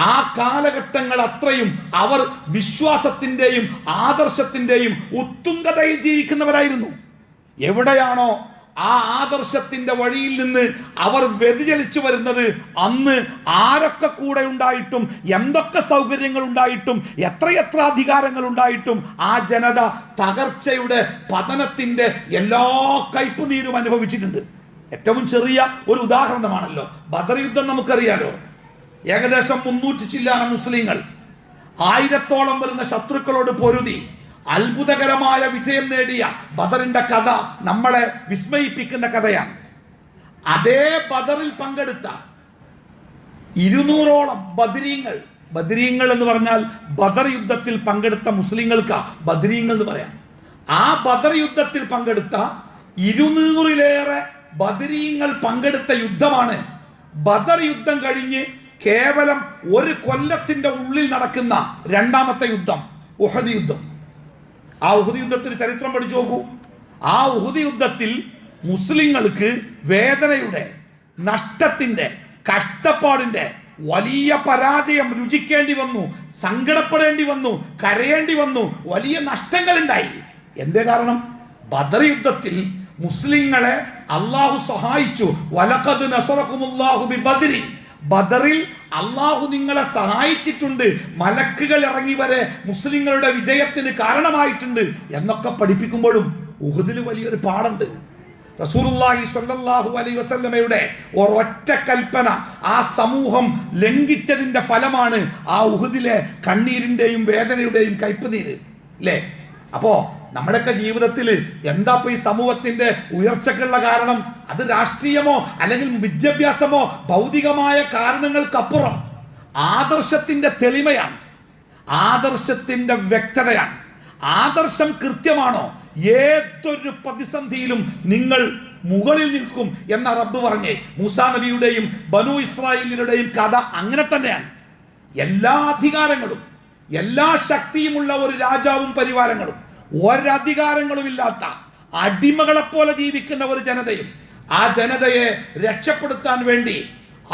ആ കാലഘട്ടങ്ങൾ അത്രയും അവർ വിശ്വാസത്തിന്റെയും ആദർശത്തിന്റെയും ഉത്തുംഗതയിൽ ജീവിക്കുന്നവരായിരുന്നു. എവിടെയാണോ ആ ആദർശത്തിന്റെ വഴിയിൽ നിന്ന് അവർ വ്യതിചലിച്ചു വരുന്നത്, അന്ന് ആരൊക്കെ കൂടെ ഉണ്ടായിട്ടും എന്തൊക്കെ സൗകര്യങ്ങൾ ഉണ്ടായിട്ടും എത്രയെത്ര അധികാരങ്ങൾ ഉണ്ടായിട്ടും ആ ജനത തകർച്ചയുടെ പതനത്തിന്റെ എല്ലാ കയ്പുനീരും അനുഭവിച്ചിട്ടുണ്ട്. ഏറ്റവും ചെറിയ ഒരു ഉദാഹരണമാണല്ലോ ബദർ യുദ്ധം. നമുക്കറിയാലോ, ഏകദേശം 300 ചില്ലാന മുസ്ലിങ്ങൾ 1000-ഓളം വരുന്ന ശത്രുക്കളോട് പൊരുതി അത്ഭുതകരമായ വിജയം നേടിയ ബദറിന്റെ കഥ നമ്മളെ വിസ്മയിപ്പിക്കുന്ന കഥയാണ്. അതേ ബദറിൽ പങ്കെടുത്ത 200-ഓളം ബദരീങ്ങൾ എന്ന് പറഞ്ഞാൽ ബദർ യുദ്ധത്തിൽ പങ്കെടുത്ത മുസ്ലിങ്ങൾക്ക് ബദരീങ്ങൾ എന്ന് പറയാം. ആ ബദർ യുദ്ധത്തിൽ പങ്കെടുത്ത 200-ലേറെ ബദരീങ്ങൾ പങ്കെടുത്ത യുദ്ധമാണ് ബദർ യുദ്ധം കഴിഞ്ഞ് കേവലം ഒരു കൊല്ലത്തിന്റെ ഉള്ളിൽ നടക്കുന്ന രണ്ടാമത്തെ യുദ്ധം ഉഹദ് യുദ്ധം. ആ ഉഹദ് യുദ്ധത്തിന് ചരിത്രം പഠിച്ചു നോക്കൂ. ആ ഉഹദ് യുദ്ധത്തിൽ മുസ്ലിങ്ങൾക്ക് വേദനയുടെ, നഷ്ടത്തിന്റെ, കഷ്ടപ്പാടിന്റെ വലിയ പരാജയം രുചിക്കേണ്ടി വന്നു, സങ്കടപ്പെടേണ്ടി വന്നു, കരയേണ്ടി വന്നു, വലിയ നഷ്ടങ്ങൾ ഉണ്ടായി. എന്തേ കാരണം? ബദർ യുദ്ധത്തിൽ മുസ്ലിങ്ങളെ അള്ളാഹു സഹായിച്ചു. വലഖദ് നസറകുമുല്ലാഹു ബിബദ്രി, ബദറിൽ അള്ളാഹു നിങ്ങളെ സഹായിച്ചിട്ടുണ്ട്, മലക്കുകൾ ഇറങ്ങി വരെ മുസ്ലിങ്ങളുടെ വിജയത്തിന് കാരണമായിട്ടുണ്ട് എന്നൊക്കെ പഠിപ്പിക്കുമ്പോഴും ഉഹദിൽ വലിയൊരു പാടുണ്ട്. റസൂലുള്ളാഹി സ്വല്ലല്ലാഹു അലൈഹി വസല്ലമയുടെ ഒരൊറ്റ കൽപ്പന ആ സമൂഹം ലംഘിച്ചതിന്റെ ഫലമാണ് ആ ഉഹദിലെ കണ്ണീരിന്റെയും വേദനയുടെയും കയ്പുനീര്, അല്ലേ? അപ്പോ നമ്മുടെയൊക്കെ ജീവിതത്തിൽ എന്താ ഈ സമൂഹത്തിന്റെ ഉയർച്ചക്കുള്ള കാരണം? അത് രാഷ്ട്രീയമോ അല്ലെങ്കിൽ വിദ്യാഭ്യാസമോ ഭൗതികമായ കാരണങ്ങൾക്കപ്പുറം ആദർശത്തിന്റെ തെളിമയാണ്, ആദർശത്തിന്റെ വ്യക്തതയാണ്. ആദർശം കൃത്യമാണോ, ഏതൊരു പ്രതിസന്ധിയിലും നിങ്ങൾ മുകളിൽ നിൽക്കും എന്ന റബ്ബ് പറഞ്ഞേ. മൂസാ നബിയുടെയും ബനു ഇസ്രായേലിയുടെയും കഥ അങ്ങനെ തന്നെയാണ്. എല്ലാ അധികാരങ്ങളും എല്ലാ ശക്തിയുമുള്ള ഒരു രാജാവും പരിവാരങ്ങളും ഒരധികാരങ്ങളുമില്ലാത്ത അടിമകളെപ്പോലെ ജീവിക്കുന്ന ഒരു ജനതയും ആ ജനതയെ രക്ഷപ്പെടുത്താൻ വേണ്ടി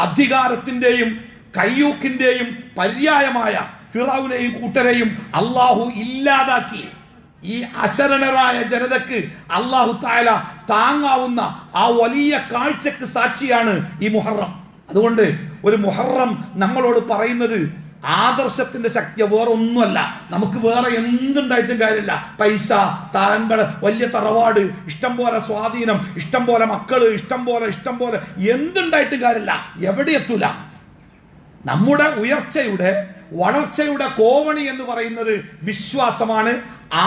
അധികാരത്തിന്റെയും കയ്യൂക്കിന്റെയും പര്യായമായ ഫിറഔനെയും കൂട്ടരെയും അള്ളാഹു ഇല്ലാതാക്കി. ഈ അശരണരായ ജനതക്ക് അള്ളാഹു തആല താങ്ങാവുന്ന ആ വലിയ കാഴ്ചക്ക് സാക്ഷിയാണ് ഈ മുഹറം. അതുകൊണ്ട് ഒരു മുഹറം നമ്മളോട് പറയുന്നത് ആദർശത്തിന്റെ ശക്തി വേറെ ഒന്നുമല്ല. നമുക്ക് വേറെ എന്തുണ്ടായിട്ടും കാര്യമില്ല. പൈസ, താങ്കൾ, വലിയ തറവാട്, ഇഷ്ടം പോലെ സ്വാധീനം, ഇഷ്ടം പോലെ മക്കള്, ഇഷ്ടം പോലെ എന്തുണ്ടായിട്ടും കാര്യമില്ല, എവിടെ എത്തൂല. നമ്മുടെ ഉയർച്ചയുടെ, വളർച്ചയുടെ കോവണി എന്ന് പറയുന്നത് വിശ്വാസമാണ്,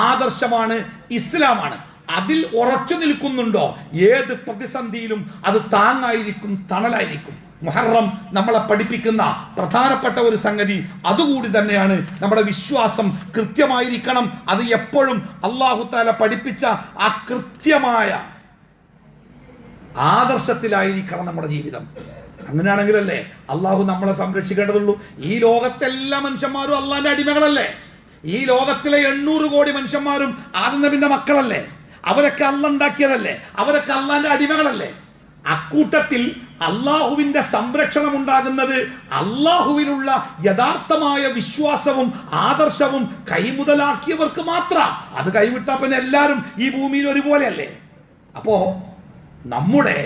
ആദർശമാണ്, ഇസ്ലാമാണ്. അതിൽ ഉറച്ചു നിൽക്കുന്നുണ്ടോ, ഏത് പ്രതിസന്ധിയിലും അത് താങ്ങായിരിക്കും, തണലായിരിക്കും. മുഹറം നമ്മളെ പഠിപ്പിക്കുന്ന പ്രധാനപ്പെട്ട ഒരു സംഗതി അതുകൂടി തന്നെയാണ്. നമ്മുടെ വിശ്വാസം കൃത്യമായിരിക്കണം. അത് എപ്പോഴും അല്ലാഹു തആല പഠിപ്പിച്ച ആ കൃത്യമായ ആദർശത്തിലായിരിക്കണം നമ്മുടെ ജീവിതം. അങ്ങനെയാണെങ്കിലല്ലേ അള്ളാഹു നമ്മളെ സംരക്ഷിക്കേണ്ടതുള്ളൂ. ഈ ലോകത്തെല്ലാ മനുഷ്യന്മാരും അള്ളാഹിന്റെ അടിമകളല്ലേ? ഈ ലോകത്തിലെ 800 കോടി മനുഷ്യന്മാരും ആദം നബിയുടെ മക്കളല്ലേ? അവരൊക്കെ അള്ളാഹ് ഉണ്ടാക്കിയതല്ലേ? അവരൊക്കെ അള്ളാഹിന്റെ അടിമകളല്ലേ? അക്കൂട്ടത്തിൽ അള്ളാഹുവിന്റെ സംരക്ഷണം ഉണ്ടാകുന്നത് അള്ളാഹുവിനുള്ള യഥാർത്ഥമായ വിശ്വാസവും ആദർശവും കൈമുതലാക്കിയവർക്ക് മാത്രം. അത് കൈവിട്ടാ പിന്നെ എല്ലാവരും ഈ ഭൂമിയിൽ ഒരുപോലെയല്ലേ? അപ്പോ നമ്മുടെ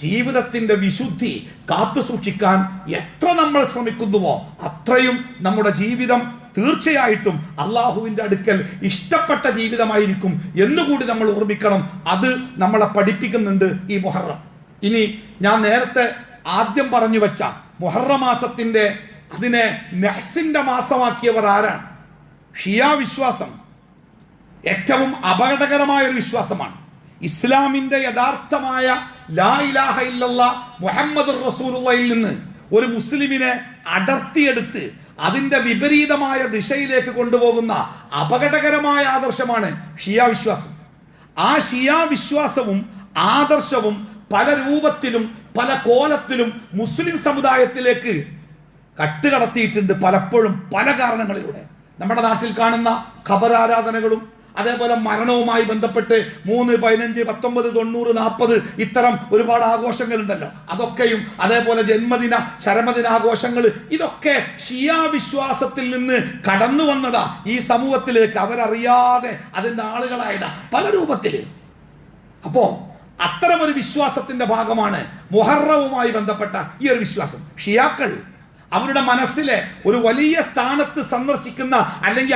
ജീവിതത്തിന്റെ വിശുദ്ധി കാത്തു സൂക്ഷിക്കാൻ എത്ര നമ്മൾ ശ്രമിക്കുന്നുവോ അത്രയും നമ്മുടെ ജീവിതം തീർച്ചയായിട്ടും അള്ളാഹുവിന്റെ അടുക്കൽ ഇഷ്ടപ്പെട്ട ജീവിതമായിരിക്കും എന്നുകൂടി നമ്മൾ ഓർമ്മിക്കണം. അത് നമ്മളെ പഠിപ്പിക്കുന്നുണ്ട് ഈ മുഹറം. ഇനി ഞാൻ നേരത്തെ ആദ്യം പറഞ്ഞു വെച്ച മുഹറം മാസത്തിന്റെ അതിനെ നഹ്സിന്റെ മാസമാക്കിയവർ ആരാണ്? ഷിയാ വിശ്വാസം ഏറ്റവും അപകടകരമായ ഒരു വിശ്വാസമാണ്. ഇസ്ലാമിന്റെ യഥാർത്ഥമായ ലാ ഇലാഹ ഇല്ലല്ലാഹ് മുഹമ്മദുർ റസൂലുള്ളാഹിൽ നിന്ന് ഒരു മുസ്ലിമിനെ അടർത്തിയെടുത്ത് അതിന്റെ വിപരീതമായ ദിശയിലേക്ക് കൊണ്ടുപോകുന്ന അപകടകരമായ ആദർശമാണ് ഷിയാ വിശ്വാസം. ആ ഷിയാ വിശ്വാസവും ആദർശവും പല രൂപത്തിലും പല കോലത്തിലും മുസ്ലിം സമുദായത്തിലേക്ക് കട്ടുകടത്തിയിട്ടുണ്ട്. പലപ്പോഴും പല കാരണങ്ങളിലൂടെ നമ്മുടെ നാട്ടിൽ കാണുന്ന ഖബറാരാധനകളും അതേപോലെ മരണവുമായി ബന്ധപ്പെട്ട് 3, 15, 19, 90, 40 ഇത്തരം ഒരുപാട് ആഘോഷങ്ങളുണ്ടല്ലോ. അതൊക്കെയും അതേപോലെ ജന്മദിന ചരമദിനാഘോഷങ്ങൾ, ഇതൊക്കെ ഷിയാ വിശ്വാസത്തിൽ നിന്ന് കടന്നു വന്നതാ ഈ സമൂഹത്തിലേക്ക്. അവരറിയാതെ അതിൻ്റെ ആളുകളായതാ പല രൂപത്തിൽ. അപ്പോ അത്തരമൊരു വിശ്വാസത്തിന്റെ ഭാഗമാണ് മുഹറവുമായി ബന്ധപ്പെട്ട ഈ ഒരു വിശ്വാസം. ഷിയാക്കൾ അവരുടെ മനസ്സിലെ ഒരു വലിയ സ്ഥാനത്ത് സന്ദർശിക്കുന്ന അല്ലെങ്കിൽ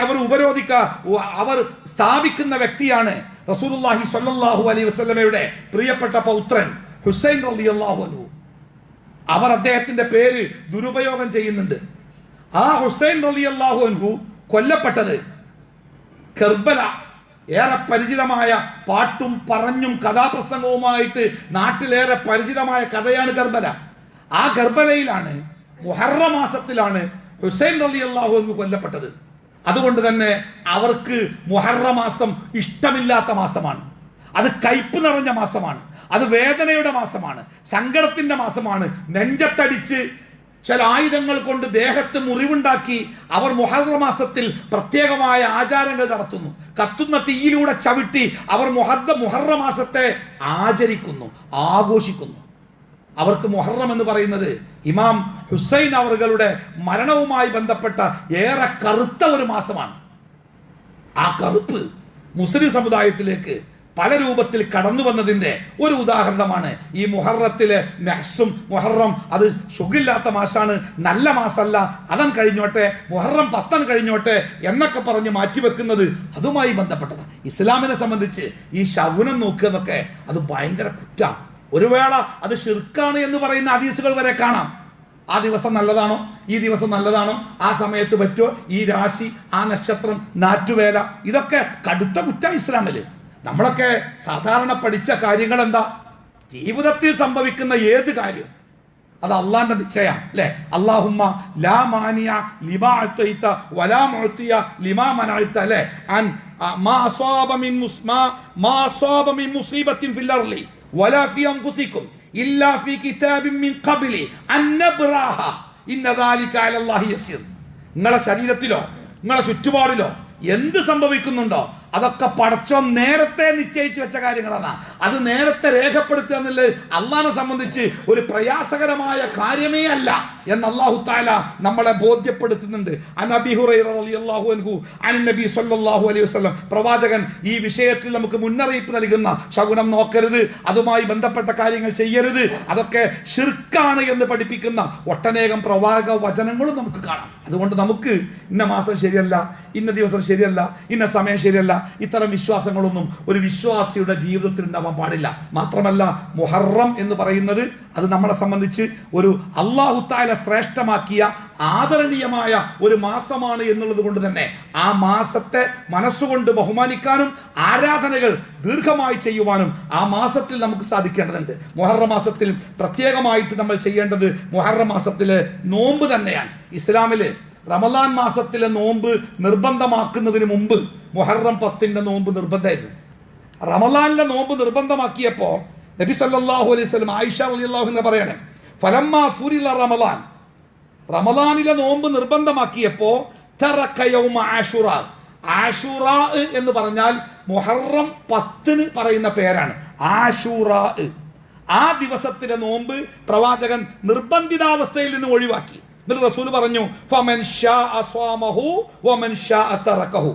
അവർ സ്ഥാപിക്കുന്ന വ്യക്തിയാണ് റസൂലുള്ളാഹി സ്വല്ലല്ലാഹു അലൈഹി വസല്ലമയുടെ പ്രിയപ്പെട്ട പൗത്രൻ ഹുസൈൻ റളിയല്ലാഹു അൻഹു. അവർ അദ്ദേഹത്തിന്റെ പേര് ദുരുപയോഗം ചെയ്യുന്നുണ്ട്. ആ ഹുസൈൻ റളിയല്ലാഹു അൻഹു കൊല്ലപ്പെട്ടത് കർബല, ഏറെ പരിചിതമായ പാട്ടും പറഞ്ഞും കഥാപ്രസംഗവുമായിട്ട് നാട്ടിലേറെ പരിചിതമായ കഥയാണ് കർബല. ആ കർബലയിലാണ് മുഹറം മാസത്തിലാണ് ഹുസൈൻ റളിയല്ലാഹു അൻഹു കൊല്ലപ്പെട്ടത്. അതുകൊണ്ട് തന്നെ അവർക്ക് മുഹറം മാസം ഇഷ്ടമില്ലാത്ത മാസമാണ്. അത് കയ്പ് നിറഞ്ഞ മാസമാണ്, അത് വേദനയുടെ മാസമാണ്, സങ്കടത്തിന്റെ മാസമാണ്. നെഞ്ചത്തടിച്ച് ചില ആയുധങ്ങൾ കൊണ്ട് ദേഹത്ത് മുറിവുണ്ടാക്കി അവർ മുഹറം മാസത്തിൽ പ്രത്യേകമായ ആചാരങ്ങൾ നടത്തുന്നു. കത്തുന്ന തീയിലൂടെ ചവിട്ടി അവർ മുഹറം മാസത്തെ ആചരിക്കുന്നു, ആഘോഷിക്കുന്നു. അവർക്ക് മുഹറം എന്ന് പറയുന്നത് ഇമാം ഹുസൈൻ അവറുകളുടെ മരണവുമായി ബന്ധപ്പെട്ട ഏറെ കറുത്ത ഒരു മാസമാണ്. ആ കറുപ്പ് മുസ്ലിം സമുദായത്തിലേക്ക് പല രൂപത്തിൽ കടന്നു വന്നതിൻ്റെ ഒരു ഉദാഹരണമാണ് ഈ മുഹറത്തിലെ നഹ്സും. മുഹറം അത് ശുഗില്ലാത്ത മാസമാണ്, നല്ല മാസമല്ല, അതാണ് കഴിഞ്ഞോട്ടെ, മുഹറം 10 കഴിഞ്ഞോട്ടെ എന്നൊക്കെ പറഞ്ഞ് മാറ്റിവെക്കുന്നത് അതുമായി ബന്ധപ്പെട്ടതാണ്. ഇസ്ലാമിനെ സംബന്ധിച്ച് ഈ ശകുനം നോക്കുക എന്നൊക്കെ അത് ഭയങ്കര കുറ്റമാണ്. ഒരു വേള അത് ശിർക്കാണ് എന്ന് പറയുന്ന ഹദീസുകൾ വരെ കാണാം. ആ ദിവസം നല്ലതാണോ, ഈ ദിവസം നല്ലതാണോ, ആ സമയത്ത് പറ്റുമോ, ഈ രാശി, ആ നക്ഷത്രം, നാറ്റുവേല, ഇതൊക്കെ കടുത്ത കുറ്റം ഇസ്ലാമിൽ. നമ്മളൊക്കെ സാധാരണ പഠിച്ച കാര്യങ്ങൾ എന്താ? ജീവിതത്തിൽ സംഭവിക്കുന്ന ഏത് കാര്യം അത് അള്ളാന്റെ നിശ്ചയം അല്ലേ? അല്ലാഹുമ്മ ലാ മാനിയ ലിമാ അഅ്തൈത വലാ മുഅ്തിയ ലിമാ മനഅത അല്ലേ? അൻ മാ അസാബ മിൻ മുസീബത്തിൻ ഫിൽ അർളി വലാ ഫി അൻഫുസികും ഇല്ലാ ഫി കിതാബിൻ മിൻ ഖബ്ലി അൻ നബ്റാഹ ഇന്ന ദാലിക അലല്ലാഹി യസീർ. നിങ്ങളുടെ ശരീരത്തിലോ നിങ്ങളുടെ ചുറ്റുപാടിലോ എന്ത് സംഭവിക്കുന്നുണ്ടോ അതൊക്കെ പടച്ചോൻ നേരത്തെ നിശ്ചയിച്ചു വെച്ച കാര്യങ്ങളാണ്. അത് നേരത്തെ രേഖപ്പെടുത്തുക എന്നുള്ളത് അള്ളാഹിനെ സംബന്ധിച്ച് ഒരു പ്രയാസകരമായ കാര്യമേ അല്ല എന്ന് അല്ലാഹു തആല നമ്മളെ ബോധ്യപ്പെടുത്തുന്നുണ്ട്. അൻ അബീ ഹുറൈറ റളിയല്ലാഹു അൻഹു അൻ നബി സ്വല്ലല്ലാഹു അലൈഹി വസല്ലം, പ്രവാചകൻ ഈ വിഷയത്തിൽ നമുക്ക് മുന്നറിയിപ്പ് നൽകുന്ന ശകുനം നോക്കരുത്, അതുമായി ബന്ധപ്പെട്ട കാര്യങ്ങൾ ചെയ്യരുത്, അതൊക്കെ ശിർക്കാണ് എന്ന് പഠിപ്പിക്കുന്ന ഒട്ടനേകം പ്രവാചക വചനങ്ങളും നമുക്ക് കാണാം. അതുകൊണ്ട് നമുക്ക് ഇന്ന മാസം ശരിയല്ല, ഇന്ന ദിവസം ശരിയല്ല, ഇന്ന സമയം ശരിയല്ല, ഇത്തരം വിശ്വാസങ്ങളൊന്നും ഒരു വിശ്വാസിയുടെ ജീവിതത്തിൽ ഉണ്ടാവാൻ പാടില്ല. മാത്രമല്ല മുഹറം എന്ന് പറയുന്നത് അത് നമ്മളെ സംബന്ധിച്ച് ഒരു അല്ലാഹു തആല ശ്രേഷ്ഠമാക്കിയ ആദരണീയമായ ഒരു മാസമാണ് എന്നുള്ളത് കൊണ്ട് തന്നെ ആ മാസത്തെ മനസ്സുകൊണ്ട് ബഹുമാനിക്കാനും ആരാധനകൾ ദീർഘമായി ചെയ്യുവാനും ആ മാസത്തിൽ നമുക്ക് സാധിക്കേണ്ടതുണ്ട്. മുഹറം മാസത്തിൽ പ്രത്യേകമായിട്ട് നമ്മൾ ചെയ്യേണ്ടത് മുഹറം മാസത്തിലെ നോമ്പ് തന്നെയാണ്. ഇസ്ലാമില് റമദാൻ മാസത്തിലെ നോമ്പ് നിർബന്ധമാക്കുന്നതിന് മുമ്പ് മുഹറം 10 നോമ്പ് നിർബന്ധമായിരുന്നു. റമദാനിലെ നോമ്പ് നിർബന്ധമാക്കിയപ്പോൾ നബി സല്ലല്ലാഹു അലൈഹി വസല്ലം ആയിഷ റളിയല്ലാഹു അൻഹ പറയാണ്, ഫലമ്മാ ഫുരിള റമദാൻ, റമദാനിലെ നോമ്പ് നിർബന്ധമാക്കിയപ്പോൾ തറക യൗമ ആശുറ. ആശുറ എന്ന് പറഞ്ഞാൽ മുഹറം 10 പറയുന്ന പേരാണ് ആശുറ. ആ ദിവസത്തിലെ നോമ്പ് പ്രവാചകൻ നിർബന്ധിതാവസ്ഥയിൽ നിന്ന് ഒഴിവാക്കി. എന്നിട്ട് റസൂൽ പറഞ്ഞു, ഫമൻ ശാഅ സ്വമഹു വമൻ ശാഅ തറകഹു.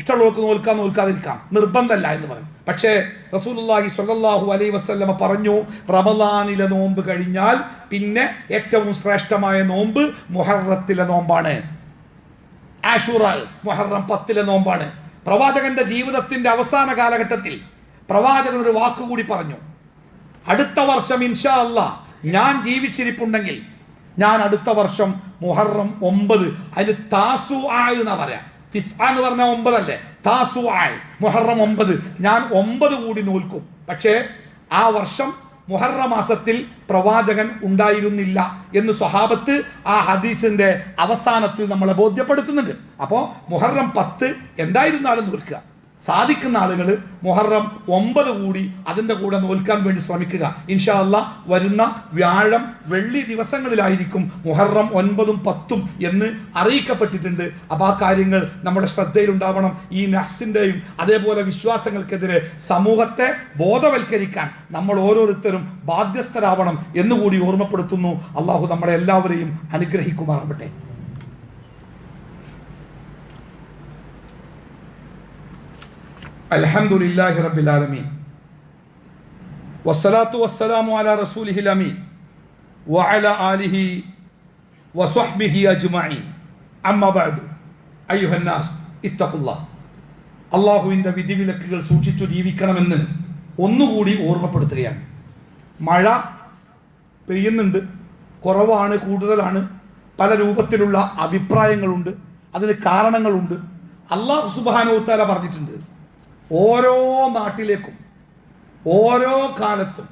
ഇഷ്ടമുള്ളവർക്ക് നോൽക്കാം, നോൽക്കാതിരിക്കാം, നിർബന്ധമല്ല എന്ന് പറയും. പക്ഷേ റസൂലുള്ളാഹി സ്വല്ലല്ലാഹു അലൈഹി വസല്ലമ പറഞ്ഞു, റമദാനിലെ നോമ്പ് കഴിഞ്ഞാൽ പിന്നെ ഏറ്റവും ശ്രേഷ്ഠമായ നോമ്പ് മുഹറത്തിലെ നോമ്പാണ്. ആശൂറ മുഹറം 10 നോമ്പാണ്. പ്രവാചകന്റെ ജീവിതത്തിന്റെ അവസാന കാലഘട്ടത്തിൽ പ്രവാചകൻ ഒരു വാക്കുകൂടി പറഞ്ഞു, അടുത്ത വർഷം ഇൻഷാ അല്ലാഹ് ഞാൻ ജീവിച്ചിരിപ്പുണ്ടെങ്കിൽ ഞാൻ അടുത്ത വർഷം മുഹറം 9, അതിന് താസുആ എന്നാ പറയാ. തിസ്ആ എന്ന് പറഞ്ഞാൽ 9 അല്ലേ, താസുആ മുഹറം 9, ഞാൻ 9 കൂടി നോൽക്കും. പക്ഷേ ആ വർഷം മുഹറം മാസത്തിൽ പ്രവാചകൻ ഉണ്ടായിരുന്നില്ല എന്ന് സ്വഹാബത്ത് ആ ഹദീസിന്റെ അവസാനത്തിൽ നമ്മളെ ബോധ്യപ്പെടുത്തുന്നുണ്ട്. അപ്പോൾ മുഹറം 10 എന്തായിരുന്നാലും നോൽക്കുക. സാധിക്കുന്ന ആളുകൾ മുഹറം 9 കൂടി അതിൻ്റെ കൂടെ നോൽക്കാൻ വേണ്ടി ശ്രമിക്കുക. ഇൻഷാ അല്ലാഹ് വരുന്ന വ്യാഴം വെള്ളി ദിവസങ്ങളിലായിരിക്കും മുഹറം 9ഉം 10ഉം എന്ന് അറിയിക്കപ്പെട്ടിട്ടുണ്ട്. അപ്പോൾ ആ കാര്യങ്ങൾ നമ്മുടെ ശ്രദ്ധയിലുണ്ടാവണം. ഈ നഹ്സിൻ്റെയും അതേപോലെ വിശ്വാസങ്ങൾക്കെതിരെ സമൂഹത്തെ ബോധവൽക്കരിക്കാൻ നമ്മൾ ഓരോരുത്തരും ബാധ്യസ്ഥരാവണം എന്നുകൂടി ഓർമ്മപ്പെടുത്തുന്നു. അള്ളാഹു നമ്മളെ എല്ലാവരെയും അനുഗ്രഹിക്കുമാറാവട്ടെ. അൽഹംദുലില്ലാഹി റബ്ബിൽ ആലമീൻ വസ്സലാത്തു വസ്സലാമു അലാ റസൂലിഹിൽ അമീൻ വഅലാ ആലിഹി വസ്വഹ്ബിഹി അജ്മഈൻ. അമ്മാ ബഅദു അയ്യുഹന്നാസ് ഇത്തഖുല്ലാഹ്. അല്ലാഹുവിൻ്റെ വിധിവിലക്കുകൾ സൂക്ഷിച്ചു ജീവിക്കണമെന്ന് ഒന്നുകൂടി ഓർമ്മപ്പെടുത്തുകയാണ്. മഴ പെയ്യുന്നുണ്ട്, കുറവാണ്, കൂടുതലാണ്, പല രൂപത്തിലുള്ള അഭിപ്രായങ്ങളുണ്ട്, അതിന് കാരണങ്ങളുണ്ട്. അല്ലാഹു സുബ്ഹാനഹു വ തആല പറഞ്ഞിട്ടുണ്ട്, ഓരോ നാട്ടിലേക്കും ഓരോ കാലത്തും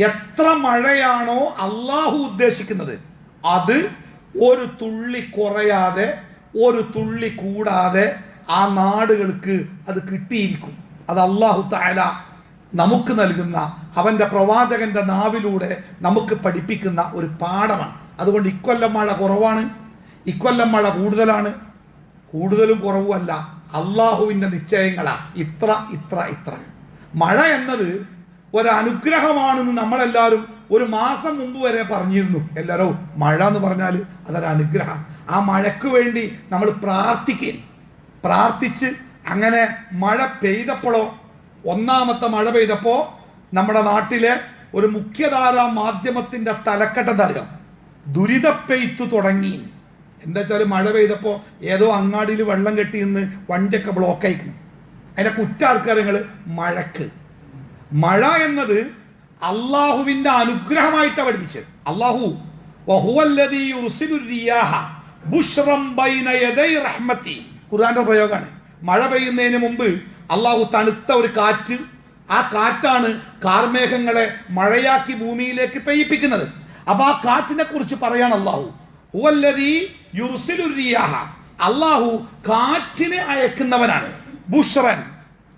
എത്ര മഴയാണോ അള്ളാഹു ഉദ്ദേശിക്കുന്നത് അത് ഒരു തുള്ളി കുറയാതെ ഒരു തുള്ളി കൂടാതെ ആ നാടുകൾക്ക് അത് കിട്ടിയിരിക്കും. അത് അല്ലാഹു തആല നമുക്ക് നൽകുന്ന അവൻ്റെ പ്രവാചകൻ്റെ നാവിലൂടെ നമുക്ക് പഠിപ്പിക്കുന്ന ഒരു പാഠമാണ്. അതുകൊണ്ട് ഇക്കൊല്ലം മഴ കുറവാണ്, ഇക്കൊല്ലം മഴ കൂടുതലാണ്, കൂടുതലും കുറവുമല്ല, അള്ളാഹുവിൻ്റെ നിശ്ചയങ്ങളാണ്. ഇത്ര ഇത്ര ഇത്ര മഴ എന്നത് ഒരനുഗ്രഹമാണെന്ന് നമ്മളെല്ലാവരും ഒരു മാസം മുമ്പ് വരെ പറഞ്ഞിരുന്നു. എല്ലാവരും മഴ എന്ന് പറഞ്ഞാൽ അതൊരു അനുഗ്രഹം. ആ മഴയ്ക്ക് വേണ്ടി നമ്മൾ പ്രാർത്ഥിച്ച് അങ്ങനെ മഴ പെയ്തപ്പോഴോ, ഒന്നാമത്തെ മഴ പെയ്തപ്പോൾ നമ്മുടെ നാട്ടിലെ ഒരു മുഖ്യധാരാ മാധ്യമത്തിൻ്റെ തലക്കെട്ട് അറിയാം, ദുരിതപ്പെയ്ത്തു തുടങ്ങി. എന്താ വെച്ചാൽ മഴ പെയ്തപ്പോൾ ഏതോ അങ്ങാടിയിൽ വെള്ളം കെട്ടി നിന്ന് വണ്ടിയൊക്കെ ബ്ലോക്ക് ആയിക്കണം. അതിൻ്റെ കുറ്റാൾക്കാരങ്ങൾ മഴക്ക്. മഴ എന്നത് അള്ളാഹുവിൻ്റെ അനുഗ്രഹമായിട്ടാണ് പഠിപ്പിച്ചത്. അള്ളാഹു ഖുർആന്റെ പ്രയോഗമാണ്. മഴ പെയ്യുന്നതിന് മുമ്പ് അള്ളാഹു തണുത്ത ഒരു കാറ്റ്, ആ കാറ്റാണ് കാർമേഘങ്ങളെ മഴയാക്കി ഭൂമിയിലേക്ക് പെയ്യിപ്പിക്കുന്നത്. അപ്പൊ ആ കാറ്റിനെ കുറിച്ച് പറയാണ് അള്ളാഹു അള്ളാഹു കാറ്റിനെ അയക്കുന്നവനാണ്. ബുഷ്റൻ,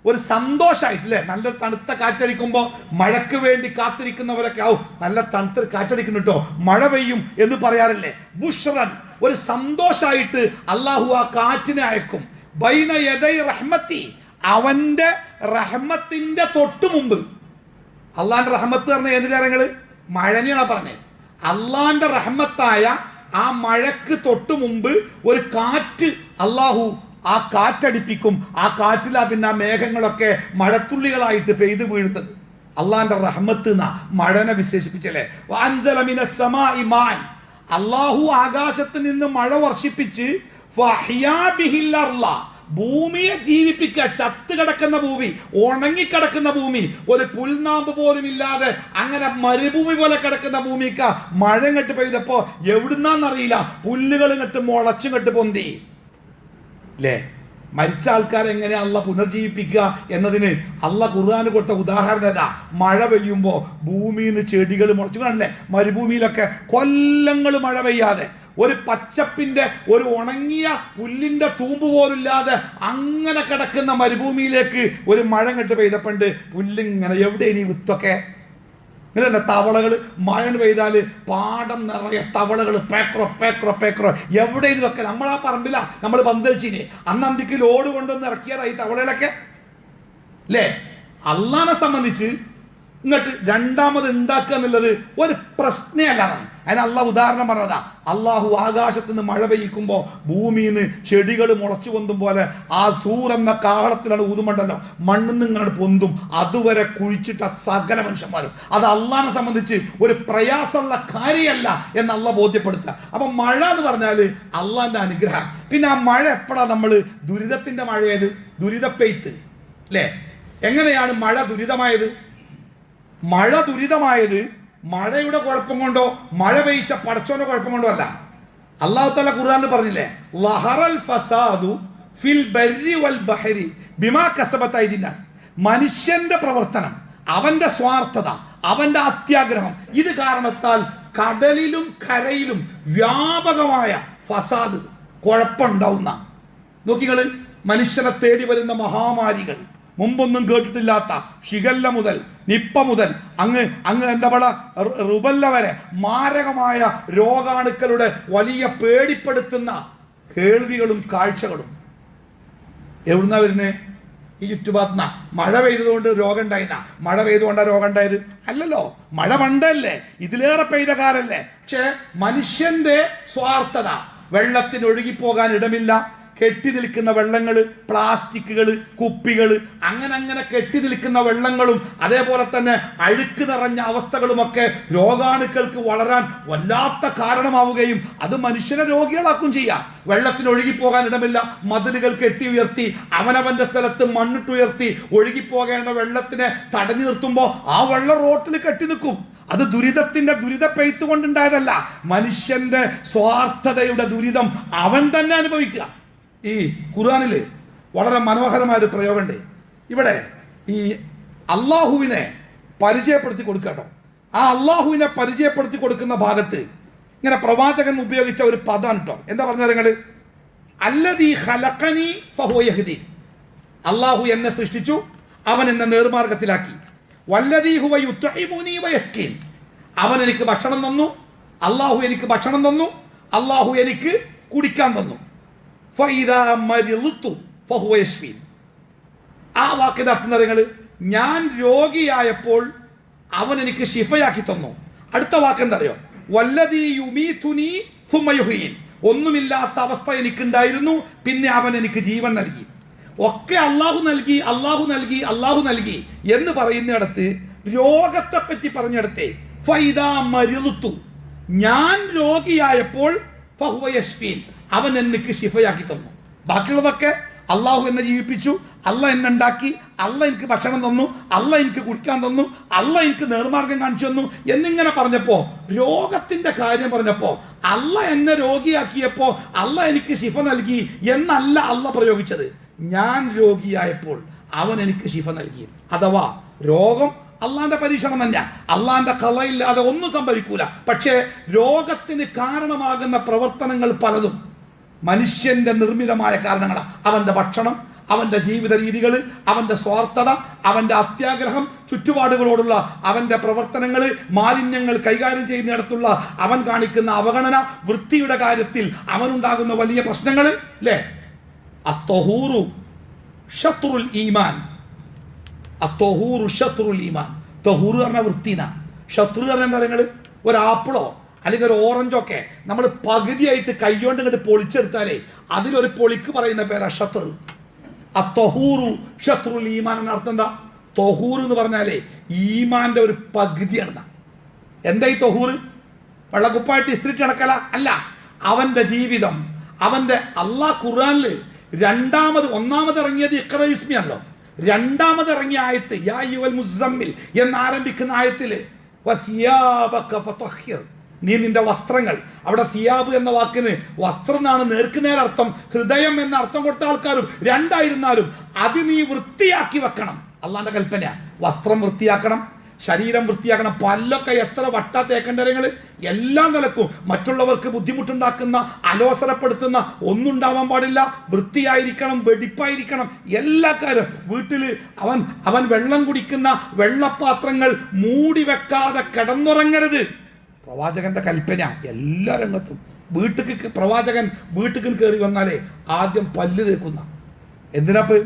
ഒരു സന്തോഷമായിട്ടില്ലേ? നല്ലൊരു തണുത്ത കാറ്റടിക്കുമ്പോൾ മഴയ്ക്ക് വേണ്ടി കാത്തിരിക്കുന്നവരൊക്കെ നല്ല തണുത്ത കാറ്റടിക്കുന്നു കേട്ടോ, മഴ പെയ്യും എന്ന് പറയാറില്ലേ? ബുഷ്റൻ, ഒരു സന്തോഷമായിട്ട് അള്ളാഹു ആ കാറ്റിനെ അയക്കും. ബൈന യദൈ റഹ്മത്തി, അവന്റെ റഹ്മത്തിന്റെ തൊട്ടു മുമ്പ്. അള്ളാന്റെ റഹ്മത്ത് പറഞ്ഞ ഏത് കാര്യങ്ങള്? മഴനെയാണ് പറഞ്ഞത്. അള്ളാന്റെ റഹ്മത്തായ ആ മഴക്ക് തൊട്ടു മുമ്പ് ഒരു കാറ്റ് അള്ളാഹു ആ കാറ്റടിപ്പിക്കും. ആ കാറ്റിലാ പിന്നെ ആ മേഘങ്ങളൊക്കെ മഴത്തുള്ളികളായിട്ട് പെയ്തു വീഴുന്നത്. അള്ളാന്റെ റഹ്മത്ത് എന്നാ മഴനെ വിശേഷിപ്പിച്ചല്ലേ. അള്ളാഹു ആകാശത്ത് നിന്ന് മഴ വർഷിപ്പിച്ച് ഭൂമിയെ ജീവിപ്പിക്കുക. ചത്ത് കിടക്കുന്ന ഭൂമി, ഉണങ്ങിക്കിടക്കുന്ന ഭൂമി, ഒരു പുൽനാമ്പ് പോലും ഇല്ലാതെ അങ്ങനെ മരുഭൂമി പോലെ കിടക്കുന്ന ഭൂമിക്ക് മഴ ഇങ്ങോട്ട് പെയ്തപ്പോ എവിടുന്നാന്നറിയില്ല പുല്ലുകൾ ഇങ്ങോട്ട് മുളച്ചിങ്ങോട്ട് പൊന്തി അല്ലേ? മരിച്ച ആൾക്കാരെ എങ്ങനെ അള്ള പുനർജീവിപ്പിക്കുക എന്നതിന് അള്ള ഖുർആന് കൊടുത്ത ഉദാഹരണം ഏതാ? മഴ പെയ്യുമ്പോൾ ഭൂമിയിൽ നിന്ന് ചെടികൾ മുളച്ചു കാണില്ലേ? മരുഭൂമിയിലൊക്കെ കൊല്ലങ്ങൾ മഴ പെയ്യാതെ, ഒരു പച്ചപ്പിന്റെ ഒരു ഉണങ്ങിയ പുല്ലിന്റെ തൂമ്പ് പോലില്ലാതെ അങ്ങനെ കിടക്കുന്ന മരുഭൂമിയിലേക്ക് ഒരു മഴ കെട്ട് പെയ്തപ്പണ്ട് പുല്ലിങ്ങനെ എവിടെ ഇനി വിത്തൊക്കെ ഇങ്ങനെയല്ല. തവളകൾ മഴ പെയ്താൽ പാടം നിറയെ തവളകൾ പേക്രോ പേക്രോ പേക്രോ. എവിടെ ഇതൊക്കെ നമ്മളാ പറമ്പില നമ്മൾ പന്തളിച്ചിനെ അന്നന്തിക്ക് ലോഡ് കൊണ്ടുവന്ന് ഇറക്കിയതായി തവളകളൊക്കെ അല്ലേ? അള്ളാനെ സംബന്ധിച്ച് എന്നിട്ട് രണ്ടാമത് ഉണ്ടാക്കുക എന്നുള്ളത് ഒരു പ്രശ്നമല്ലാതാണ്. അതിന് അള്ളാഹ് ഉദാഹരണം പറഞ്ഞതാ. അള്ളാഹു ആകാശത്ത് നിന്ന് മഴ പെയ്യിക്കുമ്പോൾ ഭൂമിയിൽ നിന്ന് ചെടികൾ മുളച്ചു പൊന്തും പോലെ ആ സൂർ എന്ന കാഹളത്തിലാണ് ഊതുമുണ്ടല്ലോ, മണ്ണിൽ നിന്ന് ഇങ്ങനെ പൊന്തും. അതുവരെ കുഴിച്ചിട്ട സകല മനുഷ്യന്മാരും. അത് അള്ളാഹിനെ സംബന്ധിച്ച് ഒരു പ്രയാസമുള്ള കാര്യമല്ല എന്ന് അള്ളാഹ് ബോധ്യപ്പെടുത്തുക. അപ്പം മഴ എന്ന് പറഞ്ഞാൽ അള്ളാഹിൻ്റെ അനുഗ്രഹം. പിന്നെ ആ മഴ എപ്പോഴാണ് നമ്മൾ ദുരിതത്തിൻ്റെ മഴയത്? ദുരിതപ്പെയ്ത്ത് അല്ലേ? എങ്ങനെയാണ് മഴ ദുരിതമായത്? മഴ ദുരിതമായത് മഴയുടെ കുഴപ്പം കൊണ്ടോ മഴ പെയ്ച്ച പടച്ചോന്റെ കുഴപ്പം കൊണ്ടോ അല്ല. അല്ലാഹു തആല ഖുർആനിൽ പറഞ്ഞില്ലേ, ലഹറൽ ഫസാദു ഫിൽ ബർരി വൽ ബഹരി ബിമാ കസബത് ഐദിന്നാസ്. മനുഷ്യന്റെ പ്രവർത്തനം, അവന്റെ സ്വാർത്ഥത, അവന്റെ അത്യാഗ്രഹം, ഇത് കാരണത്താൽ കടലിലും കരയിലും വ്യാപകമായ ഫസാദ്, കുഴപ്പമുണ്ടാവുന്ന. നോക്കിങ്ങള്, മനുഷ്യനെ തേടി വരുന്ന മഹാമാരികൾ, മുമ്പൊന്നും കേട്ടിട്ടില്ലാത്ത ഷിഗല്ല മുതൽ നിപ്പ മുതൽ അങ്ങ് എന്താ പറയുക റുബല്ല വരെ മാരകമായ രോഗാണുക്കളുടെ വലിയ പേടിപ്പെടുത്തുന്ന കേൾവികളും കാഴ്ചകളും എവിടുന്നാ വരുന്നേ? ഈ ചുറ്റുപാടുന്ന. മഴ പെയ്തതുകൊണ്ട് രോഗം ഉണ്ടായിരുന്ന? മഴ പെയ്തുകൊണ്ടാണ് രോഗം ഉണ്ടായത്? അല്ലല്ലോ, മഴ പണ്ടല്ലേ, ഇതിലേറെ പെയ്ത കാലല്ലേ. പക്ഷേ മനുഷ്യന്റെ സ്വാർത്ഥത, വെള്ളത്തിന് ഒഴുകിപ്പോകാൻ ഇടമില്ല, കെട്ടി നിൽക്കുന്ന വെള്ളങ്ങൾ, പ്ലാസ്റ്റിക്കുകൾ, കുപ്പികൾ, അങ്ങനെ കെട്ടി നിൽക്കുന്ന വെള്ളങ്ങളും അതേപോലെ തന്നെ അഴുക്ക് നിറഞ്ഞ അവസ്ഥകളുമൊക്കെ രോഗാണുക്കൾക്ക് വളരാൻ വല്ലാത്ത കാരണമാവുകയും അത് മനുഷ്യനെ രോഗികളാക്കും ചെയ്യാം. വെള്ളത്തിന് ഒഴുകിപ്പോകാൻ ഇടമില്ല, മതിലുകൾ കെട്ടി ഉയർത്തി അവനവന്റെ സ്ഥലത്ത് മണ്ണിട്ടുയർത്തി ഒഴുകിപ്പോകേണ്ട വെള്ളത്തിനെ തടഞ്ഞു നിർത്തുമ്പോൾ ആ വെള്ളം റോട്ടിൽ കെട്ടി നിൽക്കും. അത് ദുരിത പെയ്ത്ത് കൊണ്ടുണ്ടായതല്ല, മനുഷ്യന്റെ സ്വാർത്ഥതയുടെ ദുരിതം അവൻ തന്നെ അനുഭവിക്കുക. ഈ ഖുർആനില് വളരെ മനോഹരമായ ഒരു പ്രയോഗമുണ്ട്. ഇവിടെ ഈ അള്ളാഹുവിനെ പരിചയപ്പെടുത്തി കൊടുക്കട്ടോ. ആ അള്ളാഹുവിനെ പരിചയപ്പെടുത്തി കൊടുക്കുന്ന ഭാഗത്ത് ഇങ്ങനെ പ്രവാചകൻ ഉപയോഗിച്ച ഒരു പദം കേട്ടോ. എന്താ പറഞ്ഞാൽ നിങ്ങൾ? അല്ലദീ ഖലഖനി ഫഹുവ യഹ്ദി. അള്ളാഹു എന്നെ സൃഷ്ടിച്ചു, അവൻ എന്നെ നേർമാർഗത്തിലാക്കി. വല്ലദീ ഹുവ യുത്ഇമുനി വയസ്കീൻ, അവൻ എനിക്ക് ഭക്ഷണം തന്നു, അള്ളാഹു എനിക്ക് ഭക്ഷണം തന്നു, അള്ളാഹു എനിക്ക് കുടിക്കാൻ തന്നു. ഫഇദാ മരിളതു ഫഹുവ യശ്ഫീൻ. ആ വാക്കിന്റെ അർത്ഥം എന്താ നിങ്ങൾ? ഞാൻ രോഗിയായപ്പോൾ അവൻ എനിക്ക് ശിഫയാക്കി തന്നു. അടുത്ത വാക്കെന്താ അറിയോ? വല്ലദീ യുമീതുനി സുമ്മ യുഹ്യീൻ. ഒന്നുമില്ലാത്ത അവസ്ഥ എനിക്കുണ്ടായിരുന്നു, പിന്നെ അവൻ എനിക്ക് ജീവൻ നൽകി. ഒക്കെ അള്ളാഹു നൽകി, അള്ളാഹു നൽകി, അള്ളാഹു നൽകി എന്ന് പറയുന്നിടത്ത് രോഗത്തെ പറ്റി പറഞ്ഞിടത്തെ ഫൈദാ മരിളുതു, ഞാൻ രോഗിയായപ്പോൾ ഫഹുവ യശ്ഫീൻ, അവൻ എനിക്ക് ശിഫയാക്കി തന്നു. ബാക്കിയുള്ളതൊക്കെ അള്ളാഹു എന്നെ ജീവിപ്പിച്ചു, അള്ളാഹ് എന്നെ ഉണ്ടാക്കി, അള്ളാഹ് എനിക്ക് ഭക്ഷണം തന്നു, അള്ളാഹ് എനിക്ക് കുടിക്കാൻ തന്നു, അള്ളാഹ് എനിക്ക് നേർമാർഗം കാണിച്ചു തന്നു എന്നിങ്ങനെ പറഞ്ഞപ്പോൾ, രോഗത്തിൻ്റെ കാര്യം പറഞ്ഞപ്പോൾ, അള്ളാഹ് എന്നെ രോഗിയാക്കിയപ്പോൾ അള്ളാഹ് എനിക്ക് ശിഫ നൽകി എന്നല്ല അള്ളാഹ് പ്രയോഗിച്ചത്. ഞാൻ രോഗിയായപ്പോൾ അവൻ എനിക്ക് ശിഫ നൽകി. അഥവാ രോഗം അള്ളാന്റെ പരീക്ഷണം തന്നെ, അള്ളാന്റെ ഖളയില്ലാതെ ഒന്നും സംഭവിക്കൂല. പക്ഷേ രോഗത്തിന് കാരണമാകുന്ന പ്രവർത്തനങ്ങൾ പലതും മനുഷ്യന്റെ നിർമ്മിതമായ കാരണങ്ങളാണ്. അവന്റെ ഭക്ഷണം, അവന്റെ ജീവിത രീതികൾ, അവന്റെ സ്വാർത്ഥത, അവന്റെ അത്യാഗ്രഹം, ചുറ്റുപാടുകളോടുള്ള അവന്റെ പ്രവർത്തനങ്ങൾ, മാലിന്യങ്ങൾ കൈകാര്യം ചെയ്യുന്നിടത്തുള്ള അവൻ കാണിക്കുന്ന അവഗണന, വൃത്തിയുടെ കാര്യത്തിൽ അവനുണ്ടാകുന്ന വലിയ പ്രശ്നങ്ങൾ അല്ലേ? അത്തൊഹൂറു ഷത്രുൽ ഈമാൻ, അത്തൊഹൂറു ഷത്രുൽ ഈമാൻ. തൊഹൂറ് പറഞ്ഞ വൃത്തിന, ഷത്രു പറഞ്ഞ എന്താ നിങ്ങൾ? ഒരു ആപ്പിളോ അല്ലെങ്കിൽ ഒരു ഓറഞ്ചോ ഒക്കെ നമ്മൾ പകുതിയായിട്ട് കൈകൊണ്ട് ഇങ്ങോട്ട് പൊളിച്ചെടുത്താലേ അതിലൊരു പൊളിക്ക് പറയുന്ന പേരാ ഷത്രു. അത്തൊഹൂറു ഷത്രുൽ ഈമാൻ എന്ന അർത്ഥം എന്താ? തൊഹൂർ എന്ന് പറഞ്ഞാലേ ഈമാന്റെ ഒരു പകുതിയാണ്. എന്താ ഈ തൊഹൂർ? വെള്ളക്കുപ്പായിട്ട് ഇസ്ത്രിട്ട് നടക്കല അല്ല, അവന്റെ ജീവിതം, അവന്റെ അള്ളാഹ് ഖുർആനിൽ ഒന്നാമത് ഇറങ്ങിയത് ഇഖ്റ ബിസ്മിയാണല്ലോ. രണ്ടാമത് ഇറങ്ങിയ ആയത്ത് യാ അയ്യുഹൽ മുസമ്മിൽ എന്നാരംഭിക്കുന്ന ആയത്തില് വസിയാബക ഫതഹിർ, നീ നിന്റെ വസ്ത്രങ്ങൾ, അവിടെ സിയാബ് എന്ന വാക്കിന് വസ്ത്രം എന്നാണ് നേർക്കുനേർ അർത്ഥം, ഹൃദയം എന്ന അർത്ഥം കൊടുത്ത ആൾക്കാരും രണ്ടായിരുന്നാലും അത് നീ വൃത്തിയാക്കി വെക്കണം. അള്ളാന്റെ കൽപ്പന, വസ്ത്രം വൃത്തിയാക്കണം, ശരീരം വൃത്തിയാക്കണം. പല്ലൊക്കെ എത്ര വട്ടാ തേക്കേണ്ടവങ്ങൾ എല്ലാ നിലക്കും മറ്റുള്ളവർക്ക് ബുദ്ധിമുട്ടുണ്ടാക്കുന്ന, അലോസരപ്പെടുത്തുന്ന ഒന്നും ഉണ്ടാവാൻ പാടില്ല. വൃത്തിയായിരിക്കണം, വെടിപ്പായിരിക്കണം എല്ലാ കാര്യം. വീട്ടിൽ അവൻ വെള്ളം കുടിക്കുന്ന വെള്ളപാത്രങ്ങൾ മൂടി വെക്കാതെ കിടന്നുറങ്ങരുത്. പ്രവാചകന്റെ കൽപ്പന എല്ലാ രംഗത്തും. പ്രവാചകൻ വീട്ടിൽ കയറി വന്നാലേ ആദ്യം പല്ല് തേക്കുന്ന. എന്തിനാപ്പ്?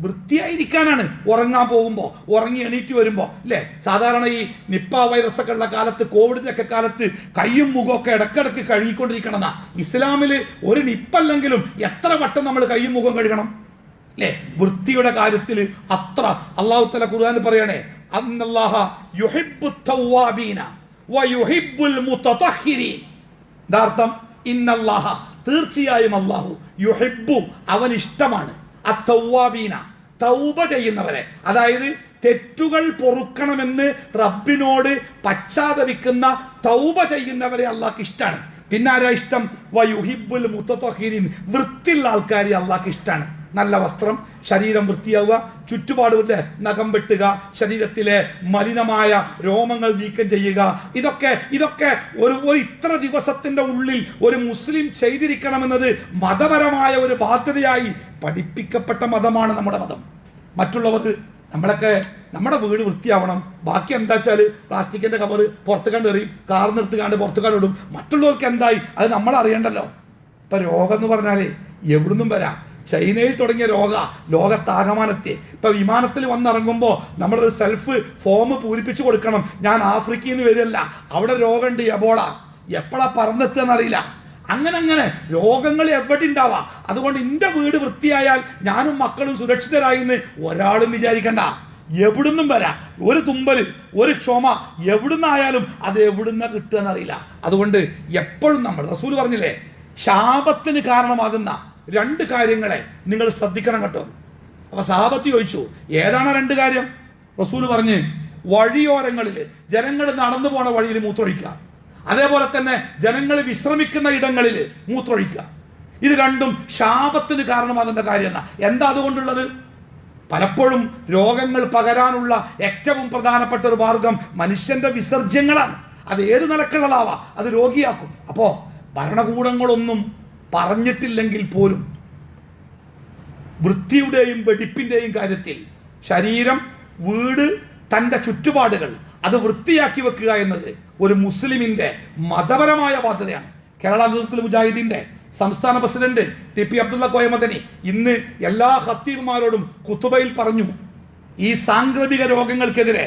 വൃത്തിയായിരിക്കാനാണ്. ഉറങ്ങാൻ പോകുമ്പോൾ, ഉറങ്ങി എണീറ്റ് വരുമ്പോൾ അല്ലേ? സാധാരണ ഈ നിപ്പ വൈറസൊക്കെ ഉള്ള കാലത്ത്, കോവിഡിൻ്റെ ഒക്കെ കാലത്ത് കയ്യും മുഖമൊക്കെ ഇടക്കിടക്ക് കഴുകിക്കൊണ്ടിരിക്കണമെന്നാ. ഇസ്ലാമിൽ ഒരു നിപ്പല്ലെങ്കിലും എത്ര വട്ടം നമ്മൾ കയ്യും മുഖം കഴുകണം അല്ലേ? വൃത്തിയുടെ കാര്യത്തിൽ അത്ര അല്ലാഹു തആല ഖുർആനിൽ പറയണേ, അന്നല്ലാഹ യുഹിബ്ബുത് തവ്വാബീന വയുഹിബ്ബുൽ മുതതഹിരീൻ. എന്താർത്ഥം? ഇന്നല്ലാഹ, തീർച്ചയായും അല്ലാഹു, യുഹിബ്ബു, അവൻ ഇഷ്ടമാണ്, അത്തൗവാബീന, തൗബ ചെയ്യുന്നവരെ, അതായത് തെറ്റുകൾ പൊറുക്കണമെന്ന് റബ്ബിനോട് പശ്ചാത്തപിക്കുന്ന തൗബ ചെയ്യുന്നവരെ അള്ളാഹ്ക്ക് ഇഷ്ടമാണ്. പിന്നെ ആരാ ഇഷ്ടം? വയുഹിബ്ബുൽ മുതതഹിരീൻ, വൃത്തിയുള്ള ആൾക്കാരെ അള്ളാഹ്ക്ക് ഇഷ്ടമാണ്. നല്ല വസ്ത്രം, ശരീരം വൃത്തിയാവുക, ചുറ്റുപാടുമില്ലേ നഖം വെട്ടുക, ശരീരത്തിലെ മലിനമായ രോമങ്ങൾ നീക്കം ചെയ്യുക, ഇതൊക്കെ ഒരു ഇത്ര ദിവസത്തിന്റെ ഉള്ളിൽ ഒരു മുസ്ലിം ചെയ്തിരിക്കണമെന്നത് മതപരമായ ഒരു ബാധ്യതയായി പഠിപ്പിക്കപ്പെട്ട മതമാണ് നമ്മുടെ മതം. മറ്റുള്ളവർക്ക് നമ്മുടെ വീട് വൃത്തിയാവണം, ബാക്കി എന്താ വെച്ചാൽ പ്ലാസ്റ്റിക്കിന്റെ കവർ പുറത്ത് കണ്ട് എറിയും, കാർ നിർത്തുകാണ്ട് പുറത്ത് കണ്ടിടും. മറ്റുള്ളവർക്ക് എന്തായി അത് നമ്മൾ അറിയണ്ടല്ലോ. ഇപ്പം രോഗം എന്ന് പറഞ്ഞാലേ എവിടുന്നും വരാം. ചൈനയിൽ തുടങ്ങിയ ലോകത്താകമാനത്തെ ഇപ്പം വിമാനത്തിൽ വന്നിറങ്ങുമ്പോൾ നമ്മളൊരു സെൽഫ് ഫോം പൂരിപ്പിച്ചു കൊടുക്കണം. ഞാൻ ആഫ്രിക്കയിൽ നിന്ന് വരില്ല, അവിടെ രോഗമുണ്ട്, എബോള, എപ്പോഴാ പറന്നെത്തുകയെന്നറിയില്ല. അങ്ങനെ രോഗങ്ങൾ എവിടെ ഉണ്ടാവാം. അതുകൊണ്ട് എൻ്റെ വീട് വൃത്തിയായാൽ ഞാനും മക്കളും സുരക്ഷിതരായി എന്ന് ഒരാളും വിചാരിക്കണ്ട. എവിടുന്നും വരാം. ഒരു തുമ്പൽ, ഒരു ചുമ എവിടുന്നായാലും അത് എവിടുന്ന കിട്ടുകയെന്നറിയില്ല. അതുകൊണ്ട് എപ്പോഴും നമ്മൾ റസൂൽ പറഞ്ഞില്ലേ, ശാപത്തിന് കാരണമാകുന്ന 2 കാര്യങ്ങളെ നിങ്ങൾ ശ്രദ്ധിക്കണം കേട്ടോ. അപ്പൊ സഹാബത്ത് ചോദിച്ചു, ഏതാണ് 2 കാര്യം? റസൂൽ പറഞ്ഞ്, വഴിയോരങ്ങളിൽ ജനങ്ങൾ നടന്നു പോണ വഴിയിൽ മൂത്രമൊഴിക്കുക, അതേപോലെ തന്നെ ജനങ്ങൾ വിശ്രമിക്കുന്ന ഇടങ്ങളിൽ മൂത്രമൊഴിക്കുക. ഇത് 2ഉം ശാപത്തിന് കാരണമാകുന്ന കാര്യമാണ്. എന്താ അതുകൊണ്ടുള്ളത്? പലപ്പോഴും രോഗങ്ങൾ പകരാനുള്ള ഏറ്റവും പ്രധാനപ്പെട്ട ഒരു മാർഗം മനുഷ്യന്റെ വിസർജ്യങ്ങളാണ്. അത് ഏത് നിലക്കുള്ളതാവാം, അത് രോഗിയാക്കും. അപ്പോൾ ഭരണകൂടങ്ങളൊന്നും പറഞ്ഞിട്ടില്ലെങ്കിൽ പോലും വൃത്തിയുടെയും വെടിപ്പിൻ്റെയും കാര്യത്തിൽ ശരീരം, വീട്, തൻ്റെ ചുറ്റുപാടുകൾ അത് വൃത്തിയാക്കി വെക്കുക എന്നത് ഒരു മുസ്ലിമിൻ്റെ മതപരമായ ബാധ്യതയാണ്. കേരള നേതൃത്വ മുജാഹിദീൻ്റെ സംസ്ഥാന പ്രസിഡന്റ് TP അബ്ദുള്ള കോയ മദനി ഇന്ന് എല്ലാ ഖത്തീബുമാരോടും ഖുതുബയിൽ പറഞ്ഞു, ഈ സാംക്രമിക രോഗങ്ങൾക്കെതിരെ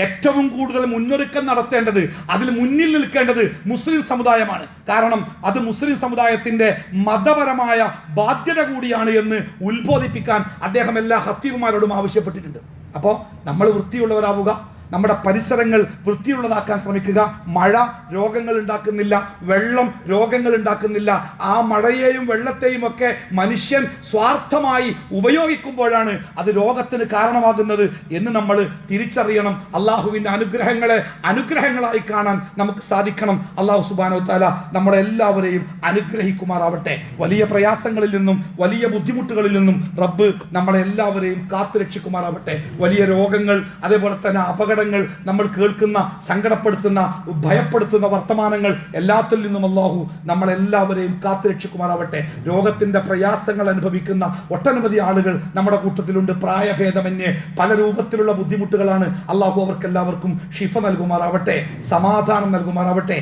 ഏറ്റവും കൂടുതൽ മുന്നൊരുക്കം നടത്തേണ്ടത്, അതിൽ മുന്നിൽ നിൽക്കേണ്ടത് മുസ്ലിം സമുദായമാണ്. കാരണം അത് മുസ്ലിം സമുദായത്തിൻ്റെ മതപരമായ ബാധ്യത കൂടിയാണ് എന്ന് ഉത്ബോധിപ്പിക്കാൻ അദ്ദേഹം എല്ലാ ഖത്തീബുമാരോടും ആവശ്യപ്പെട്ടിട്ടുണ്ട്. അപ്പോൾ നമ്മൾ വൃത്തിയുള്ളവരാവുക, നമ്മുടെ പരിസരങ്ങൾ വൃത്തിയുള്ളതാക്കാൻ ശ്രമിക്കുക. മഴ രോഗങ്ങൾ ഉണ്ടാക്കുന്നില്ല, വെള്ളം രോഗങ്ങൾ ഉണ്ടാക്കുന്നില്ല. ആ മഴയെയും വെള്ളത്തെയും ഒക്കെ മനുഷ്യൻ സ്വാർത്ഥമായി ഉപയോഗിക്കുമ്പോഴാണ് അത് രോഗത്തിന് കാരണമാകുന്നത് എന്ന് നമ്മൾ തിരിച്ചറിയണം. അള്ളാഹുവിൻ്റെ അനുഗ്രഹങ്ങളെ അനുഗ്രഹങ്ങളായി കാണാൻ നമുക്ക് സാധിക്കണം. അള്ളാഹു സുബ്ഹാനഹു വ തആല നമ്മളെല്ലാവരെയും അനുഗ്രഹിക്കുമാറാവട്ടെ. വലിയ പ്രയാസങ്ങളിൽ നിന്നും വലിയ ബുദ്ധിമുട്ടുകളിൽ നിന്നും റബ്ബ് നമ്മളെല്ലാവരെയും കാത്തുരക്ഷിക്കുമാറാവട്ടെ. വലിയ രോഗങ്ങൾ, അതേപോലെ തന്നെ അപകടങ്ങൾ, നമ്മൾ കേൾക്കുന്ന സങ്കടപ്പെടുത്തുന്ന ഭയപ്പെടുത്തുന്ന വർത്തമാനങ്ങൾ എല്ലാത്തിൽ നിന്നും അല്ലാഹു നമ്മളെല്ലാവരെയും കാത്തുരക്ഷിക്കുമാറാവട്ടെ. രോഗത്തിൻ്റെ പ്രയാസങ്ങൾ അനുഭവിക്കുന്ന ഒട്ടനവധി ആളുകൾ നമ്മുടെ കൂട്ടത്തിലുണ്ട്. പ്രായഭേദമന്യേ പല രൂപത്തിലുള്ള ബുദ്ധിമുട്ടുകളാണ്. അല്ലാഹു അവർക്കെല്ലാവർക്കും ഷിഫ നൽകുമാറാവട്ടെ, സമാധാനം നൽകുമാറാവട്ടെ.